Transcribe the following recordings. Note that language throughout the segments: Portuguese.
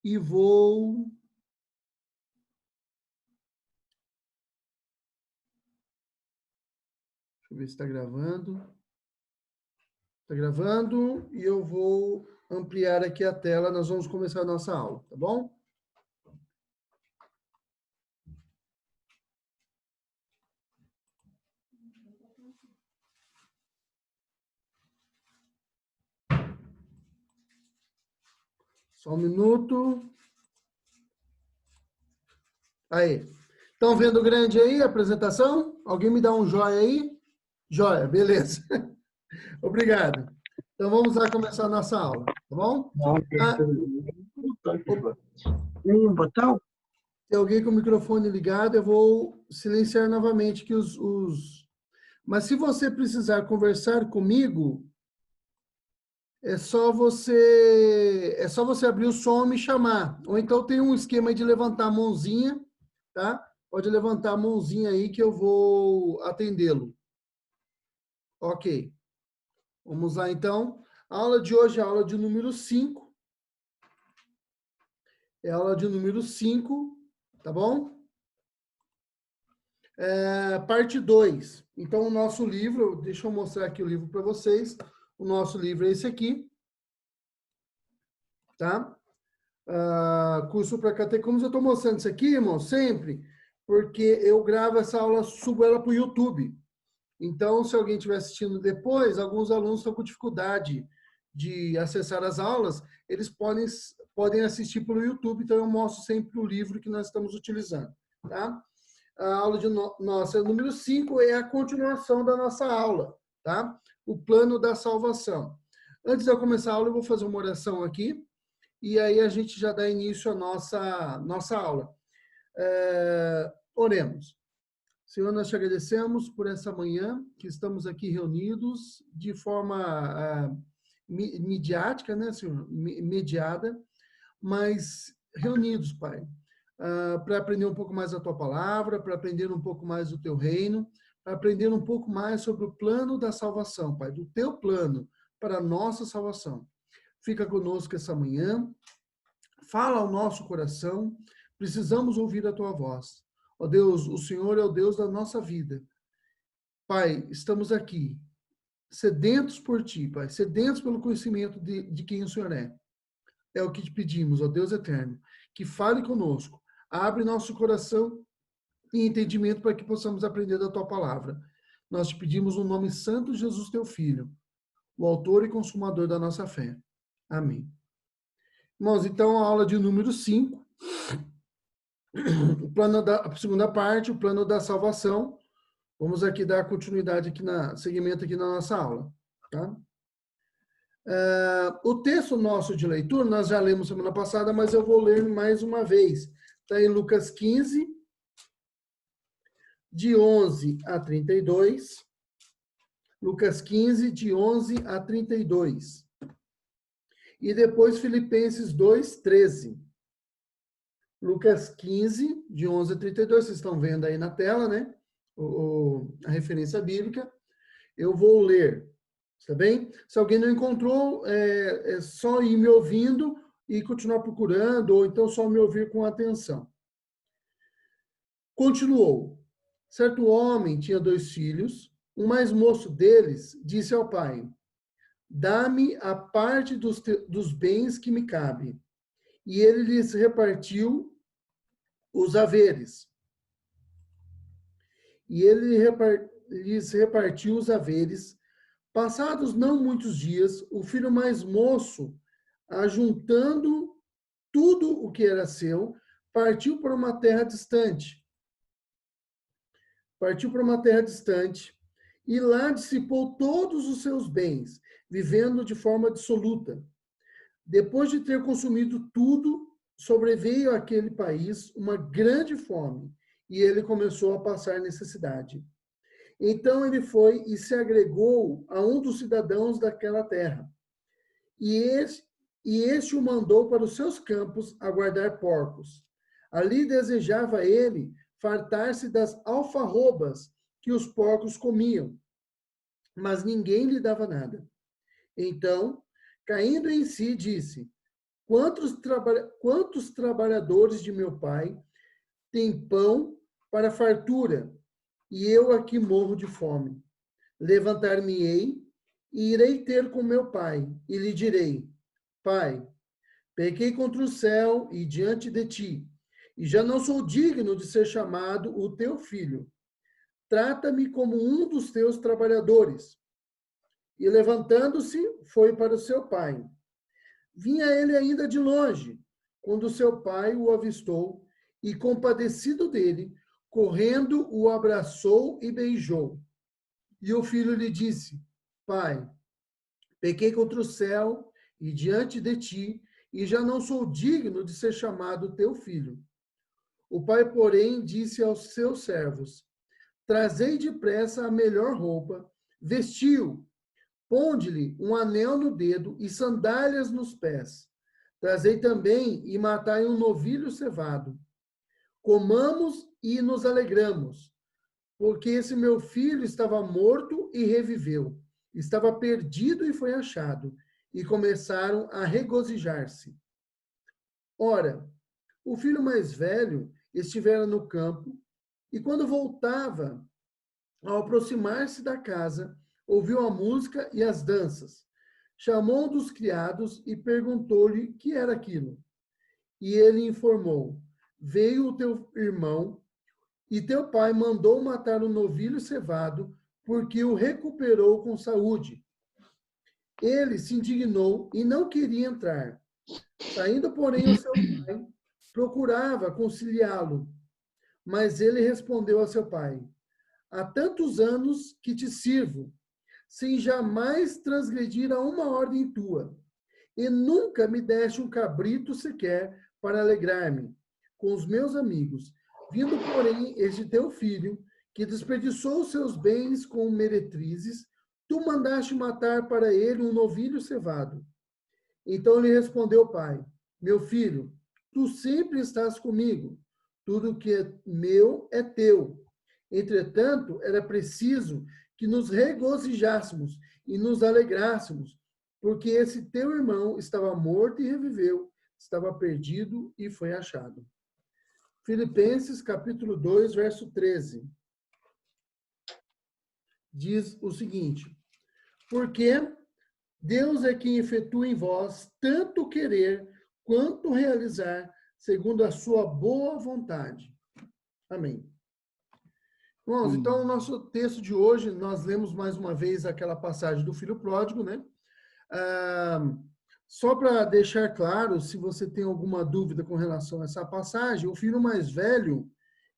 e vou... Deixa eu ver se está gravando. Está gravando e eu vou ampliar aqui a tela. Nós vamos começar a nossa aula, tá bom? Só um minuto. Aí. Estão vendo grande aí a apresentação? Alguém me dá um joia aí? Joia, beleza. Obrigado. Então vamos lá começar a nossa aula, tá bom? Tem alguém com o microfone ligado, eu vou silenciar novamente que Mas se você precisar conversar comigo, é só você abrir o som e me chamar. Ou então tem um esquema de levantar a mãozinha, tá? Pode levantar a mãozinha aí que eu vou atendê-lo. Ok. Vamos lá, então. A aula de hoje é a aula de número 5. É a aula de número 5, tá bom? Parte 2. Então, o nosso livro, deixa eu mostrar aqui o livro para vocês. O nosso livro é esse aqui, tá? Curso para catecúmenos. Eu estou mostrando isso aqui, irmão, sempre, porque eu gravo essa aula, subo ela para o YouTube. Então, se alguém estiver assistindo depois, alguns alunos estão com dificuldade de acessar as aulas, eles podem assistir pelo YouTube, então eu mostro sempre o livro que nós estamos utilizando, tá? A aula de nossa número 5 é a continuação da nossa aula, tá? O plano da salvação. Antes de eu começar a aula, eu vou fazer uma oração aqui, e aí a gente já dá início à nossa aula. Oremos. Senhor, nós te agradecemos por essa manhã, que estamos aqui reunidos de forma midiática, né, Senhor? Mediada, mas reunidos, Pai, para aprender um pouco mais da Tua palavra, para aprender um pouco mais do Teu reino, para aprender um pouco mais sobre o plano da salvação, Pai, do Teu plano para a nossa salvação. Fica conosco essa manhã, fala ao nosso coração, precisamos ouvir a Tua voz. Ó Deus, o Senhor é o Deus da nossa vida. Pai, estamos aqui, sedentos por Ti, Pai, sedentos pelo conhecimento de quem o Senhor é. É o que te pedimos, ó Deus eterno, que fale conosco, abre nosso coração e entendimento para que possamos aprender da Tua palavra. Nós te pedimos no nome santo de Jesus, Teu Filho, o autor e consumador da nossa fé. Amém. Irmãos, então, a aula de número 5, a segunda parte, o plano da salvação. Vamos aqui dar continuidade aqui segmento aqui na nossa aula, tá? O texto nosso de leitura, nós já lemos semana passada, mas eu vou ler mais uma vez. Está em Lucas 15, de 11 a 32. Lucas 15, de 11 a 32. E depois Filipenses 2, 13. Lucas 15, de 11 a 32, vocês estão vendo aí na tela, né? A referência bíblica. Eu vou ler, tá bem? Se alguém não encontrou, é só ir me ouvindo e continuar procurando, ou então só me ouvir com atenção. Continuou. Certo homem tinha 2 filhos. O mais moço deles disse ao pai: dá-me a parte dos bens que me cabe. E ele lhes repartiu os haveres. Lhes repartiu os haveres. Passados não muitos dias, o filho mais moço, ajuntando tudo o que era seu, partiu para uma terra distante. E lá dissipou todos os seus bens, vivendo de forma dissoluta. Depois de ter consumido tudo, sobreveio àquele país uma grande fome, e ele começou a passar necessidade. Então ele foi e se agregou a um dos cidadãos daquela terra. E este o mandou para os seus campos a guardar porcos. Ali desejava ele fartar-se das alfarrobas que os porcos comiam, mas ninguém lhe dava nada. Então, caindo em si, disse: quantos trabalhadores de meu pai têm pão para fartura, e eu aqui morro de fome. Levantar-me-ei e irei ter com meu pai, e lhe direi: Pai, pequei contra o céu e diante de ti, e já não sou digno de ser chamado o teu filho. Trata-me como um dos teus trabalhadores. E levantando-se, foi para o seu pai. Vinha ele ainda de longe, quando seu pai o avistou, e compadecido dele, correndo, o abraçou e beijou. E o filho lhe disse: Pai, pequei contra o céu e diante de ti, e já não sou digno de ser chamado teu filho. O pai, porém, disse aos seus servos: Trazei depressa a melhor roupa, vestiu, ponde-lhe um anel no dedo e sandálias nos pés. Trazei também e matai um novilho cevado. Comamos e nos alegramos, porque esse meu filho estava morto e reviveu, estava perdido e foi achado. E começaram a regozijar-se. Ora, o filho mais velho estivera no campo, e quando voltava, ao aproximar-se da casa, ouviu a música e as danças. Chamou um dos criados e perguntou-lhe que era aquilo. E ele informou: Veio o teu irmão, e teu pai mandou matar um novilho cevado, porque o recuperou com saúde. Ele se indignou e não queria entrar. Saindo, porém, o seu pai procurava conciliá-lo, mas ele respondeu a seu pai: Há tantos anos que te sirvo, sem jamais transgredir a uma ordem tua, e nunca me deste um cabrito sequer para alegrar-me com os meus amigos. Vindo, porém, este teu filho, que desperdiçou os seus bens com meretrizes, tu mandaste matar para ele um novilho cevado. Então lhe respondeu o pai: Meu filho, tu sempre estás comigo, tudo que é meu é teu. Entretanto, era preciso que nos regozijássemos e nos alegrássemos, porque esse teu irmão estava morto e reviveu, estava perdido e foi achado. Filipenses capítulo 2, verso 13. Diz o seguinte: Porque Deus é quem efetua em vós tanto querer quanto realizar, segundo a sua boa vontade. Amém. Irmãos, então, o nosso texto de hoje, nós lemos mais uma vez aquela passagem do filho pródigo, né? Só para deixar claro, se você tem alguma dúvida com relação a essa passagem, o filho mais velho,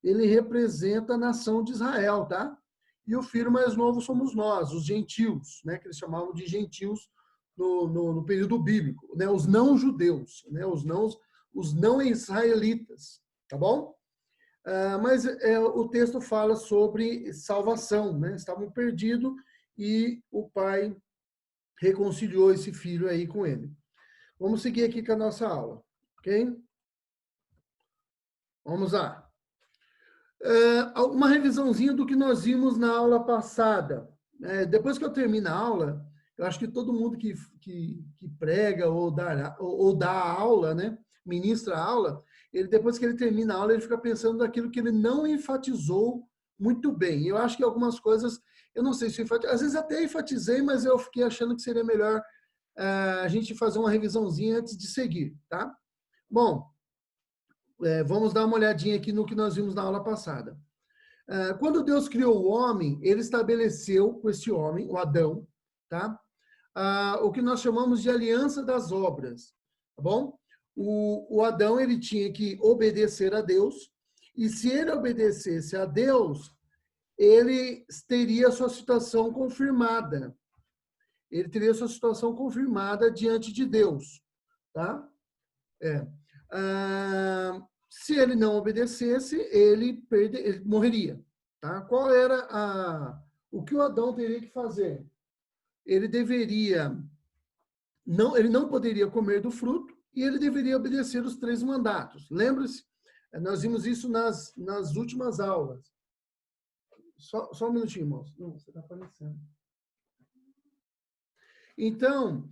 ele representa a nação de Israel, tá? E o filho mais novo somos nós, os gentios, né? Que eles chamavam de gentios no período bíblico, né? Os não-judeus, né? Os não-israelitas, tá bom? Mas o texto fala sobre salvação, né? Estavam perdidos e o pai reconciliou esse filho aí com ele. Vamos seguir aqui com a nossa aula, ok? Vamos lá. Uma revisãozinha do que nós vimos na aula passada. Depois que eu termino a aula, eu acho que todo mundo que prega ou dá aula, né? Ministra a aula, ele, depois que ele termina a aula, ele fica pensando naquilo que ele não enfatizou muito bem. Eu acho que algumas coisas, eu não sei se às vezes até enfatizei, mas eu fiquei achando que seria melhor a gente fazer uma revisãozinha antes de seguir, tá? Bom, vamos dar uma olhadinha aqui no que nós vimos na aula passada. Quando Deus criou o homem, ele estabeleceu com esse homem, o Adão, tá? O que nós chamamos de aliança das obras, tá bom? O Adão, ele tinha que obedecer a Deus, e se ele obedecesse a Deus, ele teria sua situação confirmada. Ele teria sua situação confirmada diante de Deus, tá? Se ele não obedecesse, ele morreria, tá? Qual era o que o Adão teria que fazer? Ele não poderia comer do fruto e ele deveria obedecer os 3 mandatos. Lembra-se? Nós vimos isso nas últimas aulas. Só um minutinho, irmãos. Não, você está aparecendo. Então,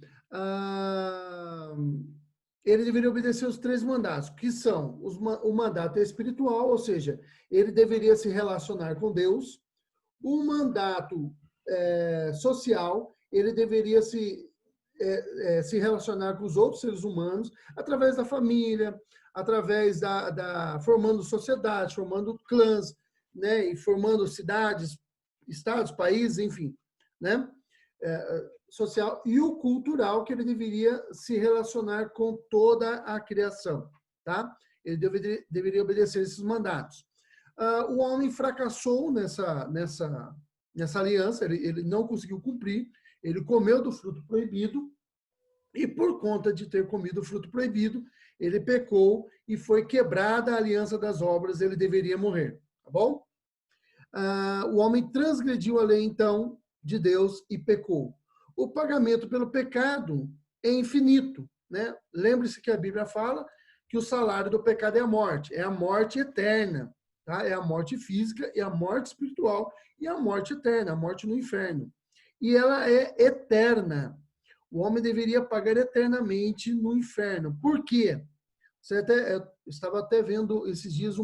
ele deveria obedecer os 3 mandatos, que são o mandato espiritual, ou seja, ele deveria se relacionar com Deus. O mandato social, ele deveria se relacionar com os outros seres humanos através da família, através formando sociedades, formando clãs, né, e formando cidades, estados, países, enfim, né, social, e o cultural, que ele deveria se relacionar com toda a criação, tá? Ele deveria obedecer esses mandatos. O homem fracassou nessa aliança, ele não conseguiu cumprir, ele comeu do fruto proibido, e por conta de ter comido o fruto proibido, ele pecou e foi quebrada a aliança das obras, ele deveria morrer, tá bom? O homem transgrediu a lei, então, de Deus e pecou. O pagamento pelo pecado é infinito, né? Lembre-se que a Bíblia fala que o salário do pecado é a morte eterna, tá? É a morte física, é a morte espiritual e a morte eterna, a morte no inferno. E ela é eterna. O homem deveria pagar eternamente no inferno. Por quê? Eu estava até vendo esses dias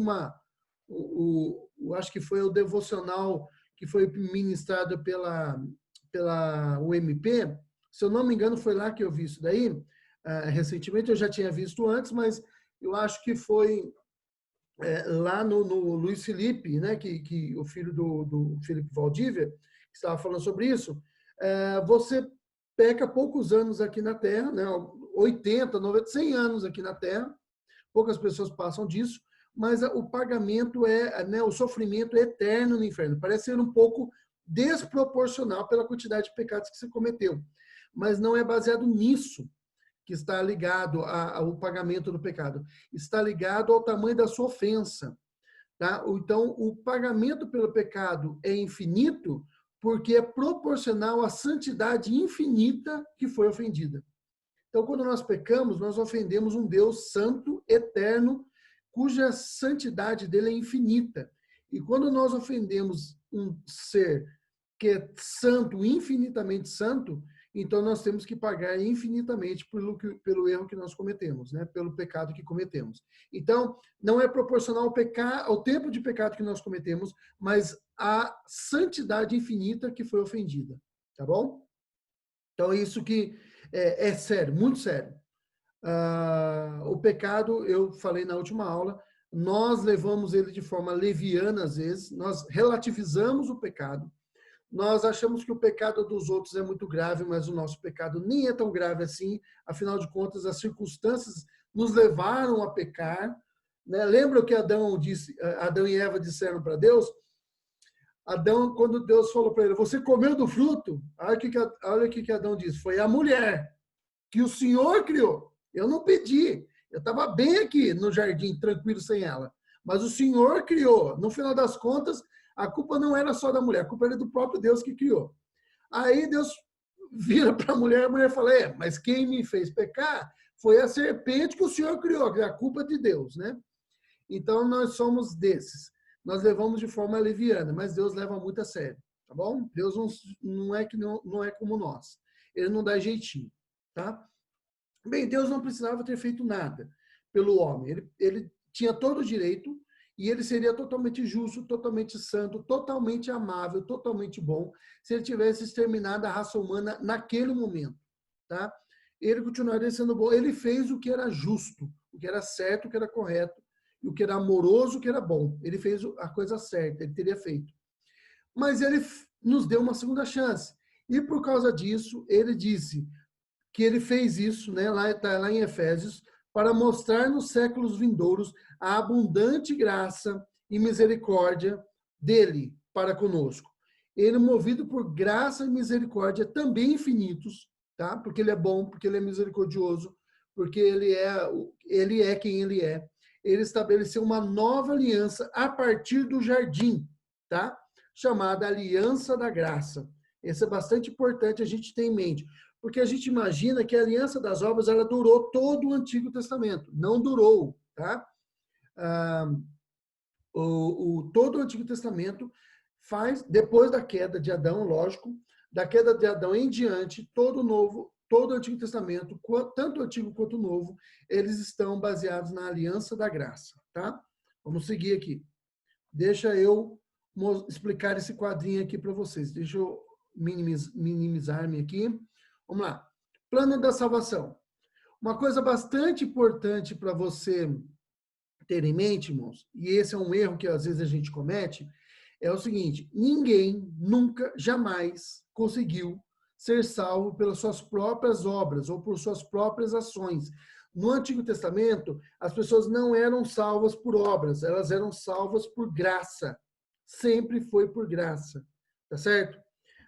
acho que foi o devocional que foi ministrado pela UMP. Se eu não me engano, foi lá que eu vi isso daí. Recentemente, eu já tinha visto antes, mas eu acho que foi lá no Luiz Felipe, né, que o filho do Felipe Valdívia, que estava falando sobre isso. Você peca poucos anos aqui na Terra, né, 80, 90, 100 anos aqui na Terra, poucas pessoas passam disso, mas o pagamento né, o sofrimento é eterno no inferno. Parece ser um pouco desproporcional pela quantidade de pecados que você cometeu, mas não é baseado nisso que está ligado ao pagamento do pecado. Está ligado ao tamanho da sua ofensa. Tá? Então, o pagamento pelo pecado é infinito porque é proporcional à santidade infinita que foi ofendida. Então, quando nós pecamos, nós ofendemos um Deus santo, eterno, cuja santidade dele é infinita. E quando nós ofendemos um ser que é santo, infinitamente santo, então nós temos que pagar infinitamente pelo erro que nós cometemos, né? Pelo pecado que cometemos. Então, não é proporcional ao tempo de pecado que nós cometemos, mas à santidade infinita que foi ofendida. Tá bom? Então, isso que é sério, muito sério. O pecado, eu falei na última aula, nós levamos ele de forma leviana às vezes, nós relativizamos o pecado, nós achamos que o pecado dos outros é muito grave, mas o nosso pecado nem é tão grave assim, afinal de contas, as circunstâncias nos levaram a pecar. Né? Lembra o que Adão e Eva disseram para Deus? Adão, quando Deus falou para ele, você comeu do fruto? Olha o que Adão disse, foi a mulher que o Senhor criou. Eu não pedi. Eu estava bem aqui no jardim, tranquilo, sem ela. Mas o Senhor criou. No final das contas, a culpa não era só da mulher, a culpa era do próprio Deus que criou. Aí Deus vira para a mulher fala, mas quem me fez pecar foi a serpente que o Senhor criou, que é a culpa de Deus, né? Então, nós somos desses. Nós levamos de forma leviana, mas Deus leva muito a sério, tá bom? Deus não é como nós. Ele não dá jeitinho, tá? Bem, Deus não precisava ter feito nada pelo homem. Ele tinha todo o direito e ele seria totalmente justo, totalmente santo, totalmente amável, totalmente bom, se ele tivesse exterminado a raça humana naquele momento, tá? Ele continuaria sendo bom. Ele fez o que era justo, o que era certo, o que era correto, o que era amoroso, o que era bom. Ele fez a coisa certa, ele teria feito. Mas ele nos deu uma segunda chance. E por causa disso, ele disse que ele fez isso, né, está lá em Efésios, para mostrar nos séculos vindouros a abundante graça e misericórdia dele para conosco. Ele, movido por graça e misericórdia também infinitos, tá? Porque ele é bom, porque ele é misericordioso, porque ele é quem ele é. Ele estabeleceu uma nova aliança a partir do jardim, tá? Chamada Aliança da Graça. Esse é bastante importante a gente ter em mente, porque a gente imagina que a aliança das obras ela durou todo o Antigo Testamento. Não durou, tá? Todo o Antigo Testamento faz, depois da queda de Adão, lógico, da queda de Adão em diante, todo o Novo todo o Antigo Testamento, tanto o Antigo quanto o Novo, eles estão baseados na aliança da graça, tá? Vamos seguir aqui. Deixa eu explicar esse quadrinho aqui para vocês. Deixa eu minimizar-me aqui. Vamos lá. Plano da salvação. Uma coisa bastante importante para você ter em mente, irmãos, e esse é um erro que às vezes a gente comete, é o seguinte: ninguém nunca, jamais conseguiu ser salvo pelas suas próprias obras ou por suas próprias ações. No Antigo Testamento, as pessoas não eram salvas por obras, elas eram salvas por graça. Sempre foi por graça. Tá certo?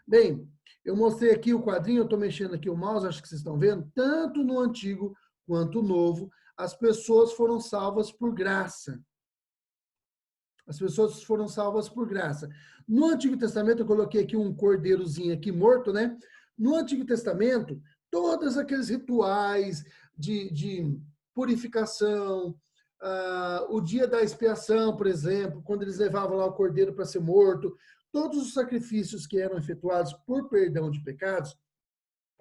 Bem, eu mostrei aqui o quadrinho, eu estou mexendo aqui o mouse, acho que vocês estão vendo, tanto no Antigo quanto no Novo, as pessoas foram salvas por graça. As pessoas foram salvas por graça. No Antigo Testamento, eu coloquei aqui um cordeirozinho aqui morto, né? No Antigo Testamento, todos aqueles rituais de purificação, o dia da expiação, por exemplo, quando eles levavam lá o cordeiro para ser morto, todos os sacrifícios que eram efetuados por perdão de pecados,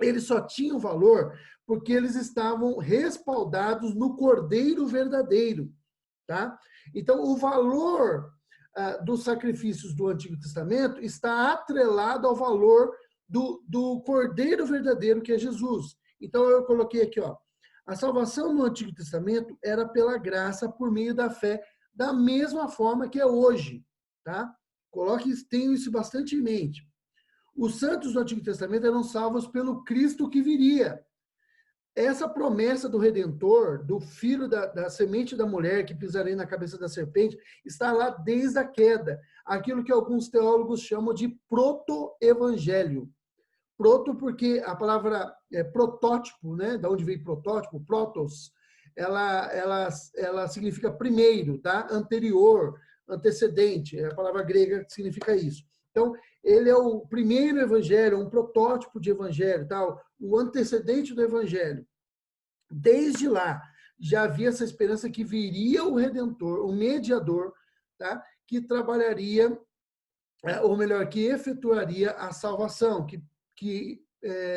eles só tinham valor porque eles estavam respaldados no cordeiro verdadeiro, tá? Então, o valor dos sacrifícios do Antigo Testamento está atrelado ao valor do cordeiro verdadeiro, que é Jesus. Então, eu coloquei aqui, ó, a salvação no Antigo Testamento era pela graça por meio da fé, da mesma forma que é hoje, tá? Tenham isso bastante em mente. Os santos do Antigo Testamento eram salvos pelo Cristo que viria. Essa promessa do Redentor, do filho da semente da mulher que pisarei na cabeça da serpente, está lá desde a queda. Aquilo que alguns teólogos chamam de proto-evangelho. Proto porque a palavra protótipo, né? Da onde veio protótipo, protos, ela significa primeiro, tá? Anterior, antecedente. É a palavra grega que significa isso. Então, ele é o primeiro evangelho, um protótipo de evangelho, tal, o antecedente do evangelho. Desde lá, já havia essa esperança que viria o Redentor, o mediador, tá? Que trabalharia, ou melhor, que efetuaria a salvação, que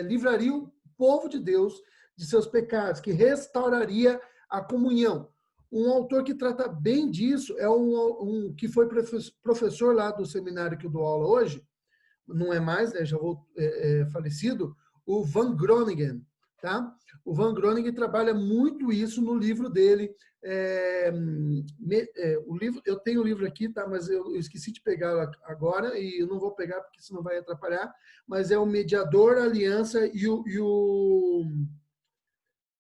livraria o povo de Deus de seus pecados, que restauraria a comunhão. Um autor que trata bem disso é um que foi professor lá do seminário que eu dou aula hoje, não é mais, né, já vou falecido, o Van Groningen, tá? O Van Groningen trabalha muito isso no livro dele. O livro, eu tenho o livro aqui, tá? Mas eu esqueci de pegar agora e eu não vou pegar porque senão vai atrapalhar. Mas é o Mediador, a Aliança e o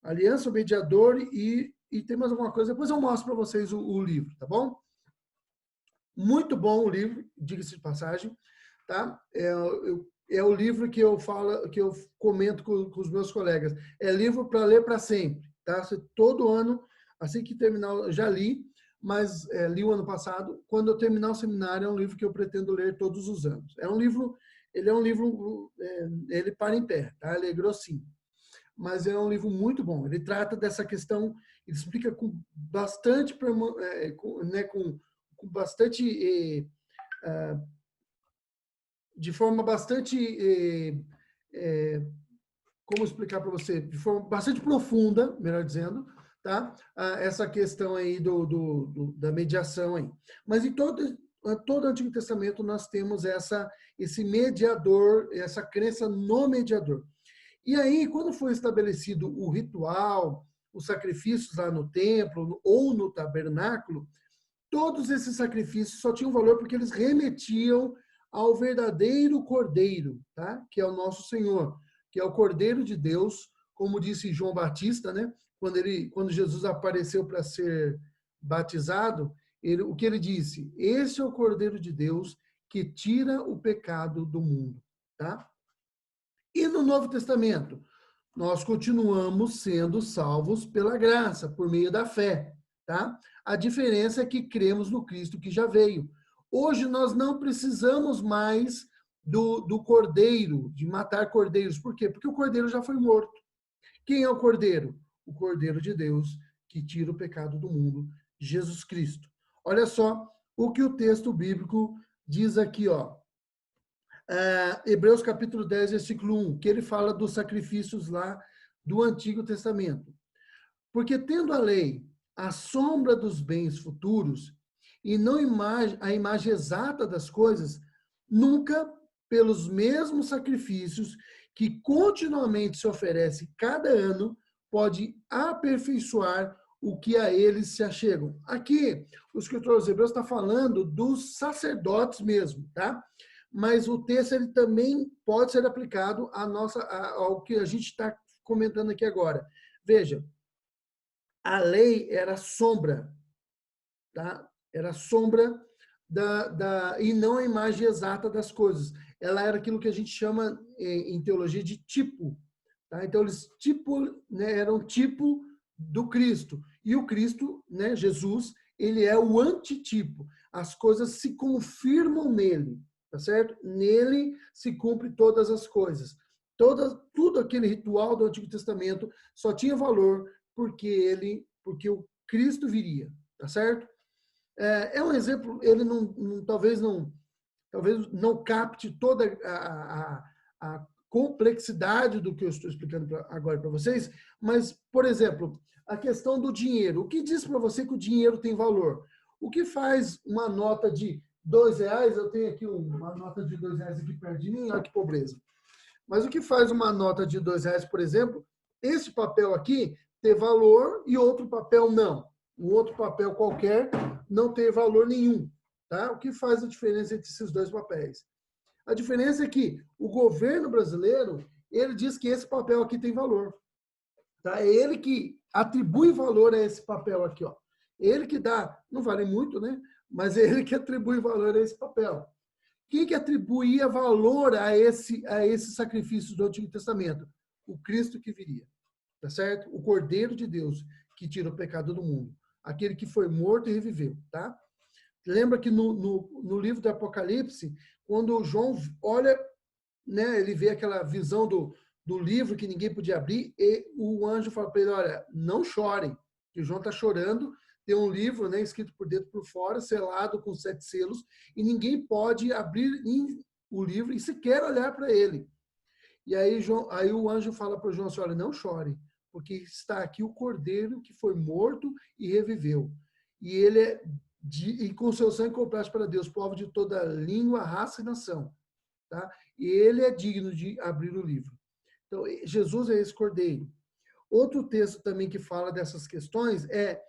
Aliança, o Mediador e tem mais alguma coisa. Depois eu mostro para vocês o livro, tá bom? Muito bom o livro, diga-se de passagem, tá? É o livro que eu falo, que eu comento com os meus colegas. É livro para ler para sempre, tá? Todo ano, assim que terminar, eu já li, mas li o ano passado. Quando eu terminar o seminário, é um livro que eu pretendo ler todos os anos. Ele é um livro, ele para em pé, tá? Ele é grossinho, mas é um livro muito bom. Ele trata dessa questão, ele explica com bastante, né, com bastante de forma bastante como explicar para você, de forma bastante profunda, melhor dizendo, tá? Essa questão aí da mediação aí. Mas em todo o Antigo Testamento nós temos esse mediador, essa crença no mediador. E aí, quando foi estabelecido o ritual, os sacrifícios lá no templo ou no tabernáculo, todos esses sacrifícios só tinham valor porque eles remetiam ao verdadeiro Cordeiro, tá? Que é o nosso Senhor, que é o Cordeiro de Deus, como disse João Batista, né? Quando Jesus apareceu para ser batizado, o que ele disse? Esse é o Cordeiro de Deus que tira o pecado do mundo, tá? E no Novo Testamento, nós continuamos sendo salvos pela graça, por meio da fé, tá? A diferença é que cremos no Cristo que já veio. Hoje nós não precisamos mais do cordeiro, de matar cordeiros. Por quê? Porque o cordeiro já foi morto. Quem é o cordeiro? O Cordeiro de Deus que tira o pecado do mundo, Jesus Cristo. Olha só o que o texto bíblico diz aqui, ó. Hebreus capítulo 10, versículo 1, que ele fala dos sacrifícios lá do Antigo Testamento. Porque tendo a lei a sombra dos bens futuros e não a imagem exata das coisas, nunca, pelos mesmos sacrifícios que continuamente se oferece cada ano, pode aperfeiçoar o que a eles se achegam. Aqui, o escritor aos Hebreus está falando dos sacerdotes mesmo, tá? Mas o texto ele também pode ser aplicado ao que a gente está comentando aqui agora. Veja, a lei era sombra, tá? Era sombra e não a imagem exata das coisas. Ela era aquilo que a gente chama em teologia de tipo, tá? Então eles né, eram tipo do Cristo. E o Cristo, né, Jesus, ele é o antitipo. As coisas se confirmam nele, tá certo? Nele se cumpre todas as coisas. Tudo aquele ritual do Antigo Testamento só tinha valor porque o Cristo viria, tá certo? É um exemplo, ele talvez não capte toda a complexidade do que eu estou explicando agora para vocês, mas, por exemplo, a questão do dinheiro. O que diz para você que o dinheiro tem valor? O que faz uma nota de R$ 2? Eu tenho aqui uma nota de R$ 2 aqui perto de mim, olha que pobreza. Mas o que faz uma nota de R$ 2, por exemplo, esse papel aqui ter valor e outro papel não. Um outro papel qualquer não ter valor nenhum. Tá? O que faz a diferença entre esses dois papéis? A diferença é que o governo brasileiro, ele diz que esse papel aqui tem valor. Tá? É ele que atribui valor a esse papel aqui. Ó. Ele que dá, não vale muito, né? Mas é ele que atribui valor a esse papel. Quem que atribuía valor a esse sacrifício do Antigo Testamento? O Cristo que viria, tá certo? O Cordeiro de Deus que tira o pecado do mundo. Aquele que foi morto e reviveu, tá? Lembra que no livro do Apocalipse, quando João olha, né, ele vê aquela visão do livro que ninguém podia abrir, e o anjo fala para ele, olha, não chorem, que João está chorando, tem um livro, né, escrito por dentro e por fora, selado com 7 selos, e ninguém pode abrir o livro e sequer olhar para ele. E aí o anjo fala para João assim, olha, não chore, porque está aqui o Cordeiro que foi morto e reviveu. E ele e com seu sangue compraste para Deus, povo de toda língua, raça e nação. Tá? E ele é digno de abrir o livro. Então, Jesus é esse Cordeiro. Outro texto também que fala dessas questões é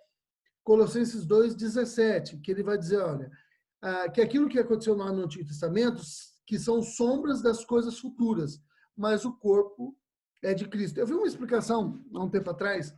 Colossenses 2,17, que ele vai dizer, olha, que aquilo que aconteceu lá no Antigo Testamento, que são sombras das coisas futuras, mas o corpo é de Cristo. Eu vi uma explicação há um tempo atrás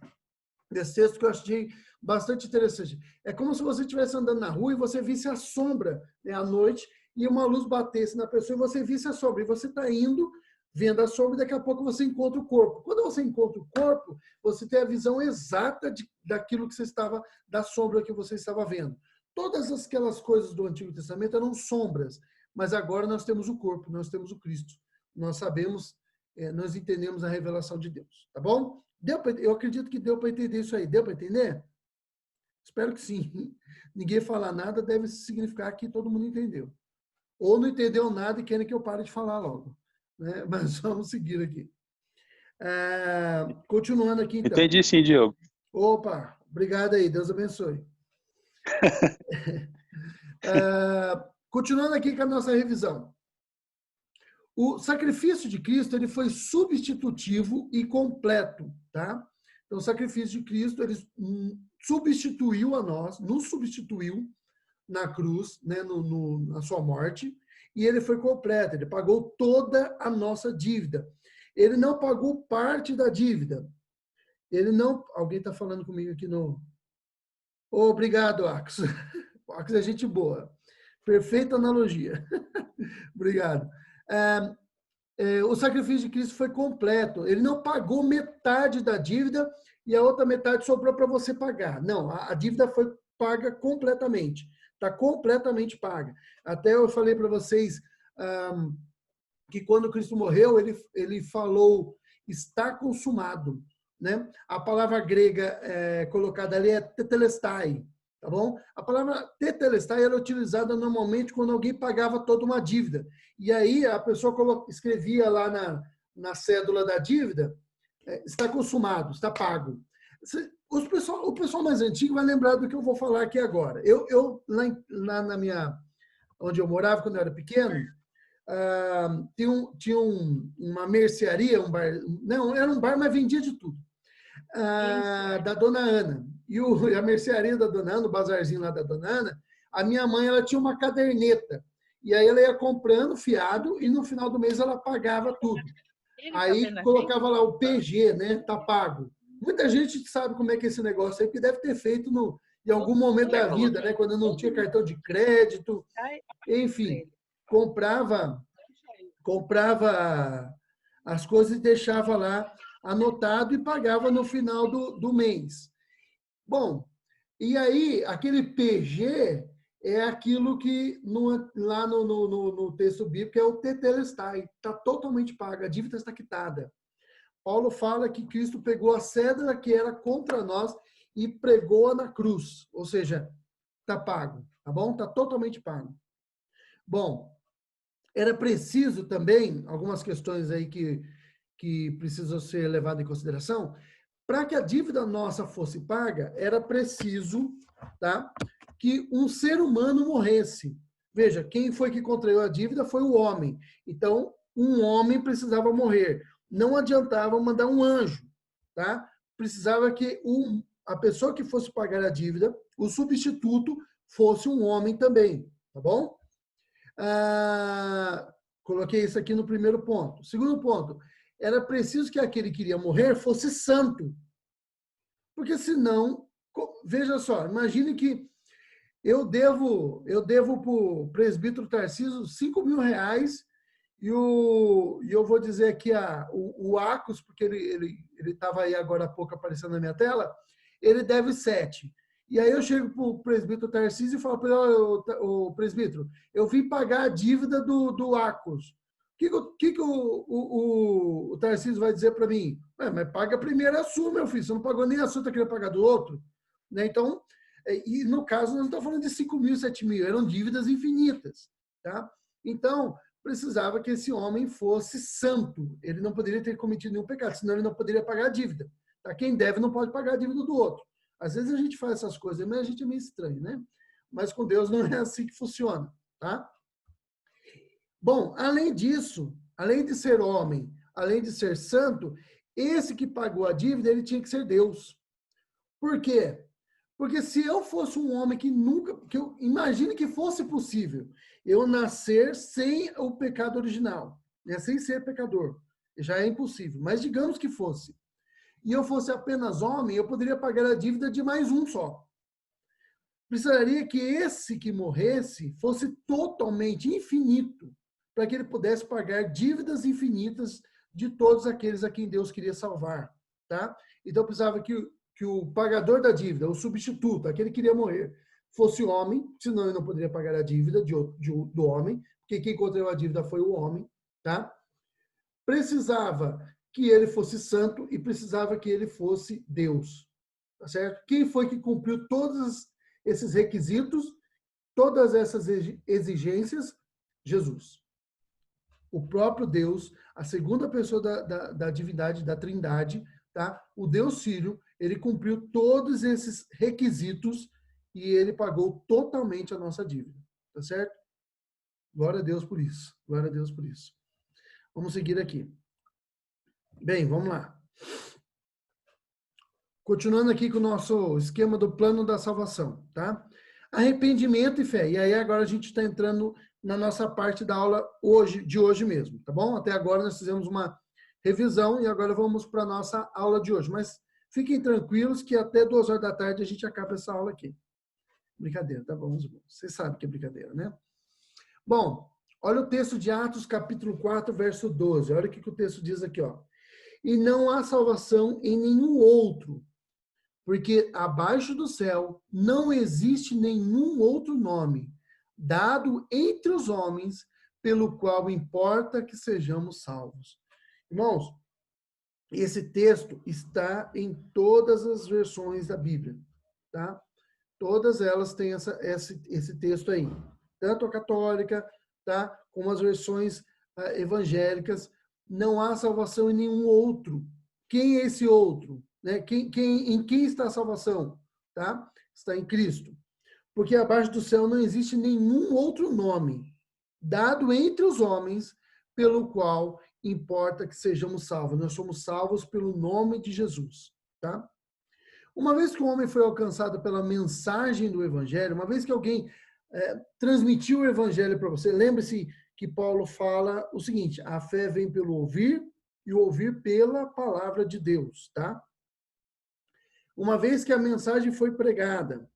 desse texto que eu achei bastante interessante. É como se você estivesse andando na rua e você visse a sombra, né, à noite, e uma luz batesse na pessoa e você visse a sombra. E você está indo, vendo a sombra, e daqui a pouco você encontra o corpo. Quando você encontra o corpo, você tem a visão exata daquilo que você estava, da sombra que você estava vendo. Todas aquelas coisas do Antigo Testamento eram sombras, mas agora nós temos o corpo, nós temos o Cristo. Nós sabemos, nós entendemos a revelação de Deus, tá bom? Eu acredito que deu para entender isso aí. Deu para entender? Espero que sim. Ninguém falar nada deve significar que todo mundo entendeu. Ou não entendeu nada e querem que eu pare de falar logo. Né? Mas vamos seguir aqui. Continuando aqui, então. Entendi sim, Diogo. Opa, obrigado aí. Deus abençoe. Continuando aqui com a nossa revisão. O sacrifício de Cristo ele foi substitutivo e completo, tá? Então, o sacrifício de Cristo ele substituiu a nós, nos substituiu na cruz, né, na sua morte, e ele foi completo. Ele pagou toda a nossa dívida. Ele não pagou parte da dívida. Ele não. Alguém está falando comigo aqui no. Obrigado, Ax. Ax é gente boa. Perfeita analogia. Obrigado. O sacrifício de Cristo foi completo. Ele não pagou metade da dívida e a outra metade sobrou para você pagar. Não, a dívida foi paga completamente. Está completamente paga. Até eu falei para vocês que quando Cristo morreu, ele falou, está consumado. Né? A palavra grega colocada ali é tetelestai. tá bom? A palavra tetelestai era utilizada normalmente quando alguém pagava toda uma dívida. E aí a pessoa escrevia lá na cédula da dívida, está consumado, está pago. O pessoal mais antigo vai lembrar do que eu vou falar aqui agora. Lá na minha, onde eu morava quando eu era pequeno, tinha uma mercearia, um bar, não, era um bar, mas vendia de tudo, da Dona Ana. E a mercearia da Dona Ana, o bazarzinho lá da Dona Ana, a minha mãe ela tinha uma caderneta. E aí ela ia comprando fiado e no final do mês ela pagava tudo. Aí colocava lá o PG, né? Tá pago. Muita gente sabe como é que é esse negócio aí, porque deve ter feito em algum momento da vida, né? Quando não tinha cartão de crédito. Enfim, comprava as coisas e deixava lá anotado e pagava no final do mês. Bom, e aí aquele PG é aquilo que lá no texto bíblico é o tetelestai, está totalmente pago, a dívida está quitada. Paulo fala que Cristo pegou a cédula que era contra nós e pregou-a na cruz, ou seja, está pago, tá bom? Está totalmente pago. Bom, era preciso também, algumas questões aí que precisam ser levadas em consideração, para que a dívida nossa fosse paga, era preciso, tá, que um ser humano morresse. Veja, quem foi que contraiu a dívida foi o homem. Então, um homem precisava morrer. Não adiantava mandar um anjo, tá? Precisava que a pessoa que fosse pagar a dívida, o substituto, fosse um homem também, tá bom? Coloquei isso aqui no primeiro ponto. Segundo ponto, era preciso que aquele que iria morrer fosse santo. Porque senão, veja só, imagine que eu devo para o presbítero Tarcísio R$ 5.000 e eu vou dizer aqui o Acos, porque ele estava aí agora há pouco aparecendo na minha tela, ele deve 7. E aí eu chego para o presbítero Tarcísio e falo para ele, o presbítero, eu vim pagar a dívida do Acos. O que o Tarcísio vai dizer para mim? Mas paga primeiro a sua, meu filho. Você não pagou nem a sua, está querendo pagar do outro? Né? Então, e no caso, nós não estamos falando de 5.000, 7.000, eram dívidas infinitas. Tá? Então, precisava que esse homem fosse santo. Ele não poderia ter cometido nenhum pecado, senão ele não poderia pagar a dívida. Tá? Quem deve não pode pagar a dívida do outro. Às vezes a gente faz essas coisas, mas a gente é meio estranho, né? Mas com Deus não é assim que funciona. Tá? Bom, além disso, além de ser homem, além de ser santo, esse que pagou a dívida, ele tinha que ser Deus. Por quê? Porque se eu fosse um homem que eu imagine que fosse possível eu nascer sem o pecado original, né, sem ser pecador, já é impossível, mas digamos que fosse, e eu fosse apenas homem, eu poderia pagar a dívida de mais um só. Precisaria que esse que morresse fosse totalmente infinito, para que ele pudesse pagar dívidas infinitas de todos aqueles a quem Deus queria salvar, tá? Então precisava que o pagador da dívida, o substituto, aquele que queria morrer, fosse homem, senão ele não poderia pagar a dívida do homem, porque quem contraiu a dívida foi o homem, tá? Precisava que ele fosse santo e precisava que ele fosse Deus, tá certo? Quem foi que cumpriu todos esses requisitos, todas essas exigências? Jesus. O próprio Deus, a segunda pessoa da divindade, da trindade, tá? O Deus Filho, ele cumpriu todos esses requisitos e ele pagou totalmente a nossa dívida, tá certo? Glória a Deus por isso. Glória a Deus por isso. Vamos seguir aqui. Bem, vamos lá. Continuando aqui com o nosso esquema do plano da salvação, tá? Arrependimento e fé. E aí agora a gente está entrando na nossa parte da aula de hoje mesmo, tá bom? Até agora nós fizemos uma revisão e agora vamos para a nossa aula de hoje. Mas fiquem tranquilos que até 2 horas da tarde a gente acaba essa aula aqui. Brincadeira, tá bom? Vocês sabem que é brincadeira, né? Bom, olha o texto de Atos, capítulo 4, verso 12. Olha o que o texto diz aqui, ó. E não há salvação em nenhum outro, porque abaixo do céu não existe nenhum outro nome dado entre os homens pelo qual importa que sejamos salvos. Irmãos, esse texto está em todas as versões da Bíblia, tá? Todas elas têm esse texto aí. Tanto a católica, tá? Como as versões evangélicas. Não há salvação em nenhum outro. Quem é esse outro? Né? Em quem está a salvação? Tá? Está em Cristo. Porque abaixo do céu não existe nenhum outro nome dado entre os homens pelo qual importa que sejamos salvos. Nós somos salvos pelo nome de Jesus, tá? Uma vez que o homem foi alcançado pela mensagem do evangelho, uma vez que alguém transmitiu o evangelho para você, lembre-se que Paulo fala o seguinte: a fé vem pelo ouvir e o ouvir pela palavra de Deus, tá? Uma vez que a mensagem foi pregada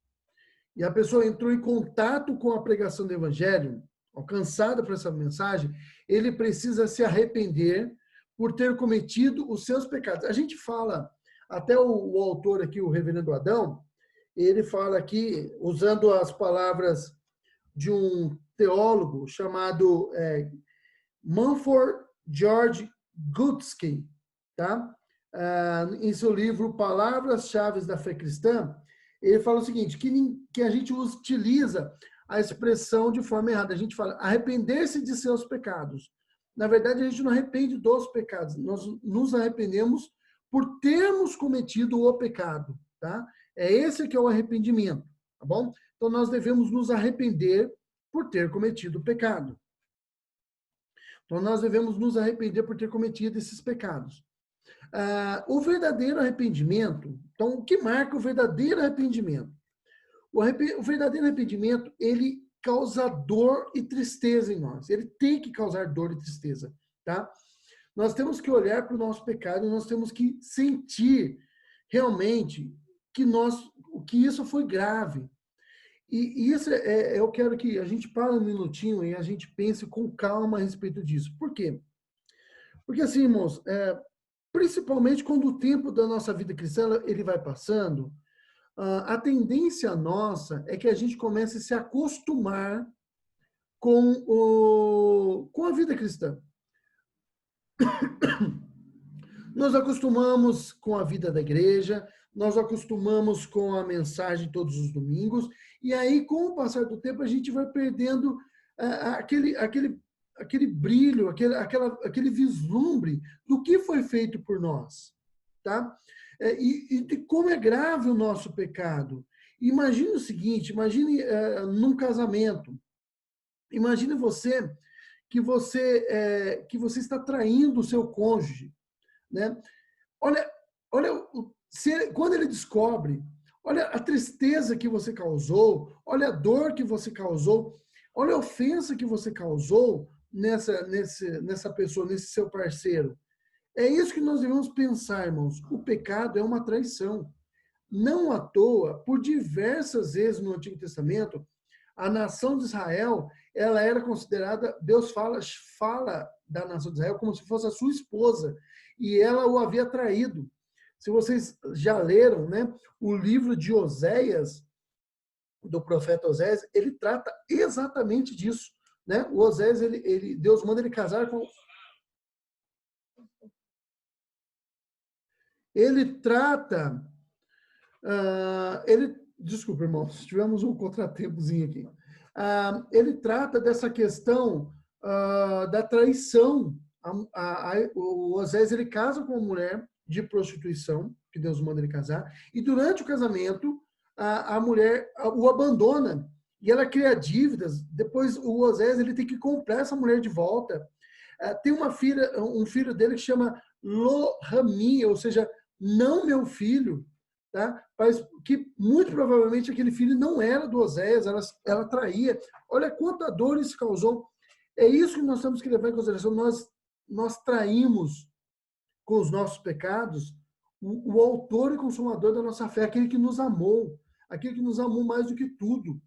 e a pessoa entrou em contato com a pregação do evangelho, alcançada por essa mensagem, ele precisa se arrepender por ter cometido os seus pecados. A gente fala, até o autor aqui, o reverendo Adão, ele fala aqui, usando as palavras de um teólogo chamado Mumford George Gutsky, tá? Em seu livro Palavras-Chave da Fé Cristã, ele fala o seguinte, que a gente utiliza a expressão de forma errada. A gente fala arrepender-se de seus pecados. Na verdade, a gente não arrepende dos pecados. Nós nos arrependemos por termos cometido o pecado, tá? É esse que é o arrependimento, tá bom? Então, nós devemos nos arrepender por ter cometido o pecado. Então, nós devemos nos arrepender por ter cometido esses pecados. O verdadeiro arrependimento, então, o que marca o verdadeiro arrependimento? O verdadeiro arrependimento, ele causa dor e tristeza em nós. Ele tem que causar dor e tristeza, tá? Nós temos que olhar para o nosso pecado e nós temos que sentir realmente que isso foi grave. E isso eu quero que a gente pare um minutinho e a gente pense com calma a respeito disso. Por quê? Porque assim, irmãos, principalmente quando o tempo da nossa vida cristã ele vai passando, a tendência nossa é que a gente comece a se acostumar com a vida cristã. Nós acostumamos com a vida da igreja, nós acostumamos com a mensagem todos os domingos, e aí, com o passar do tempo, a gente vai perdendo aquele brilho, aquele vislumbre do que foi feito por nós, tá? E de como é grave o nosso pecado. Imagine o seguinte, imagine num casamento, imagine que você está traindo o seu cônjuge, né? Olha, quando ele descobre, olha a tristeza que você causou, olha a dor que você causou, olha a ofensa que você causou nessa pessoa, nesse seu parceiro. É isso que nós devemos pensar, irmãos. O pecado é uma traição. Não à toa, por diversas vezes no Antigo Testamento, a nação de Israel, ela era considerada, Deus fala da nação de Israel como se fosse a sua esposa, e ela o havia traído. Se vocês já leram, né, o livro de Oséias, do profeta Oséias, ele trata exatamente disso, né? O Oséias, Deus manda ele casar com... Ele trata... desculpa, irmãos, tivemos um contratempozinho aqui. Ele trata dessa questão da traição. O Oséias, ele casa com uma mulher de prostituição, que Deus manda ele casar, e durante o casamento, a mulher o abandona, e ela cria dívidas. Depois o Oséias, ele tem que comprar essa mulher de volta. Tem um filho dele que chama Lo-Rami, ou seja, não meu filho, tá? Mas que muito provavelmente aquele filho não era do Oséias, ela traía. Olha quanta dor isso causou. É isso que nós temos que levar em consideração. Nós traímos com os nossos pecados o autor e consumador da nossa fé, aquele que nos amou mais do que tudo,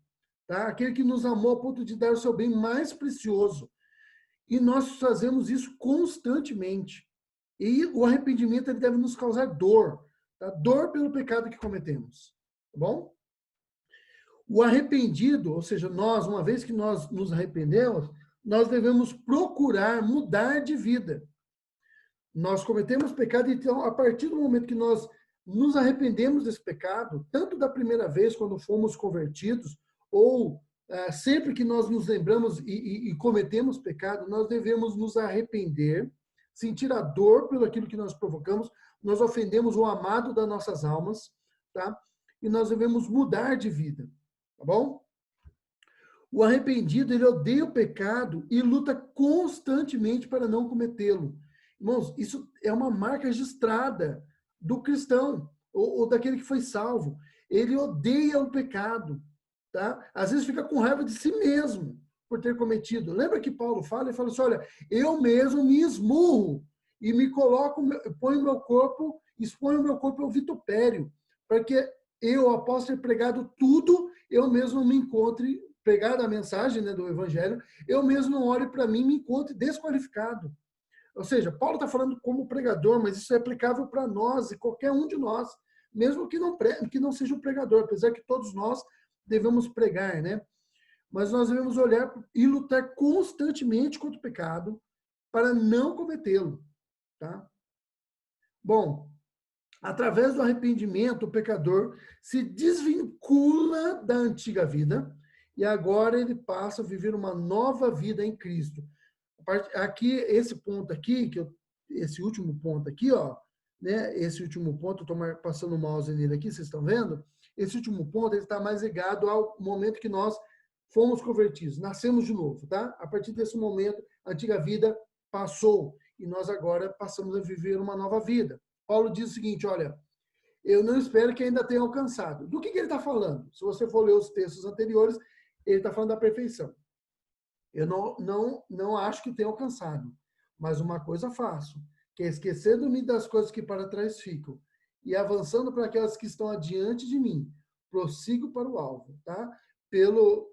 tá? Aquele que nos amou a ponto de dar o seu bem mais precioso. E nós fazemos isso constantemente. E o arrependimento ele deve nos causar dor, tá? Dor pelo pecado que cometemos, tá bom? O arrependido, ou seja, nós, uma vez que nós nos arrependemos, nós devemos procurar mudar de vida. Nós cometemos pecado, então, a partir do momento que nós nos arrependemos desse pecado, tanto da primeira vez, quando fomos convertidos, ou sempre que nós nos lembramos e cometemos pecado, nós devemos nos arrepender, sentir a dor pelo aquilo que nós provocamos, nós ofendemos o amado das nossas almas, tá? E nós devemos mudar de vida, tá bom? O arrependido, ele odeia o pecado e luta constantemente para não cometê-lo. Irmãos, isso é uma marca registrada do cristão, ou daquele que foi salvo. Ele odeia o pecado, tá? Às vezes fica com raiva de si mesmo por ter cometido. Lembra que Paulo fala? Ele fala assim, olha, eu mesmo me esmurro e me coloco, ponho o meu corpo, exponho o meu corpo ao vitupério, para que eu, após ter pregado tudo, eu mesmo me encontre, pregado a mensagem, né, do evangelho, eu mesmo não olhe para mim e me encontre desqualificado. Ou seja, Paulo está falando como pregador, mas isso é aplicável para nós e qualquer um de nós, mesmo que não seja um pregador, apesar que todos nós devemos pregar, né? Mas nós devemos olhar e lutar constantemente contra o pecado para não cometê-lo, tá? Bom, através do arrependimento, o pecador se desvincula da antiga vida e agora ele passa a viver uma nova vida em Cristo. Aqui, esse ponto aqui, esse último ponto aqui, ó, né? Esse último ponto, eu estou passando o mouse nele aqui, vocês estão vendo? Esse último ponto, ele está mais ligado ao momento que nós fomos convertidos, nascemos de novo, tá? A partir desse momento, a antiga vida passou e nós agora passamos a viver uma nova vida. Paulo diz o seguinte, olha, eu não espero que ainda tenha alcançado. Do que ele está falando? Se você for ler os textos anteriores, ele está falando da perfeição. Eu não acho que tenha alcançado, mas uma coisa faço, que é esquecendo-me das coisas que para trás ficam e avançando para aquelas que estão adiante de mim, prossigo para o alvo, tá? Pela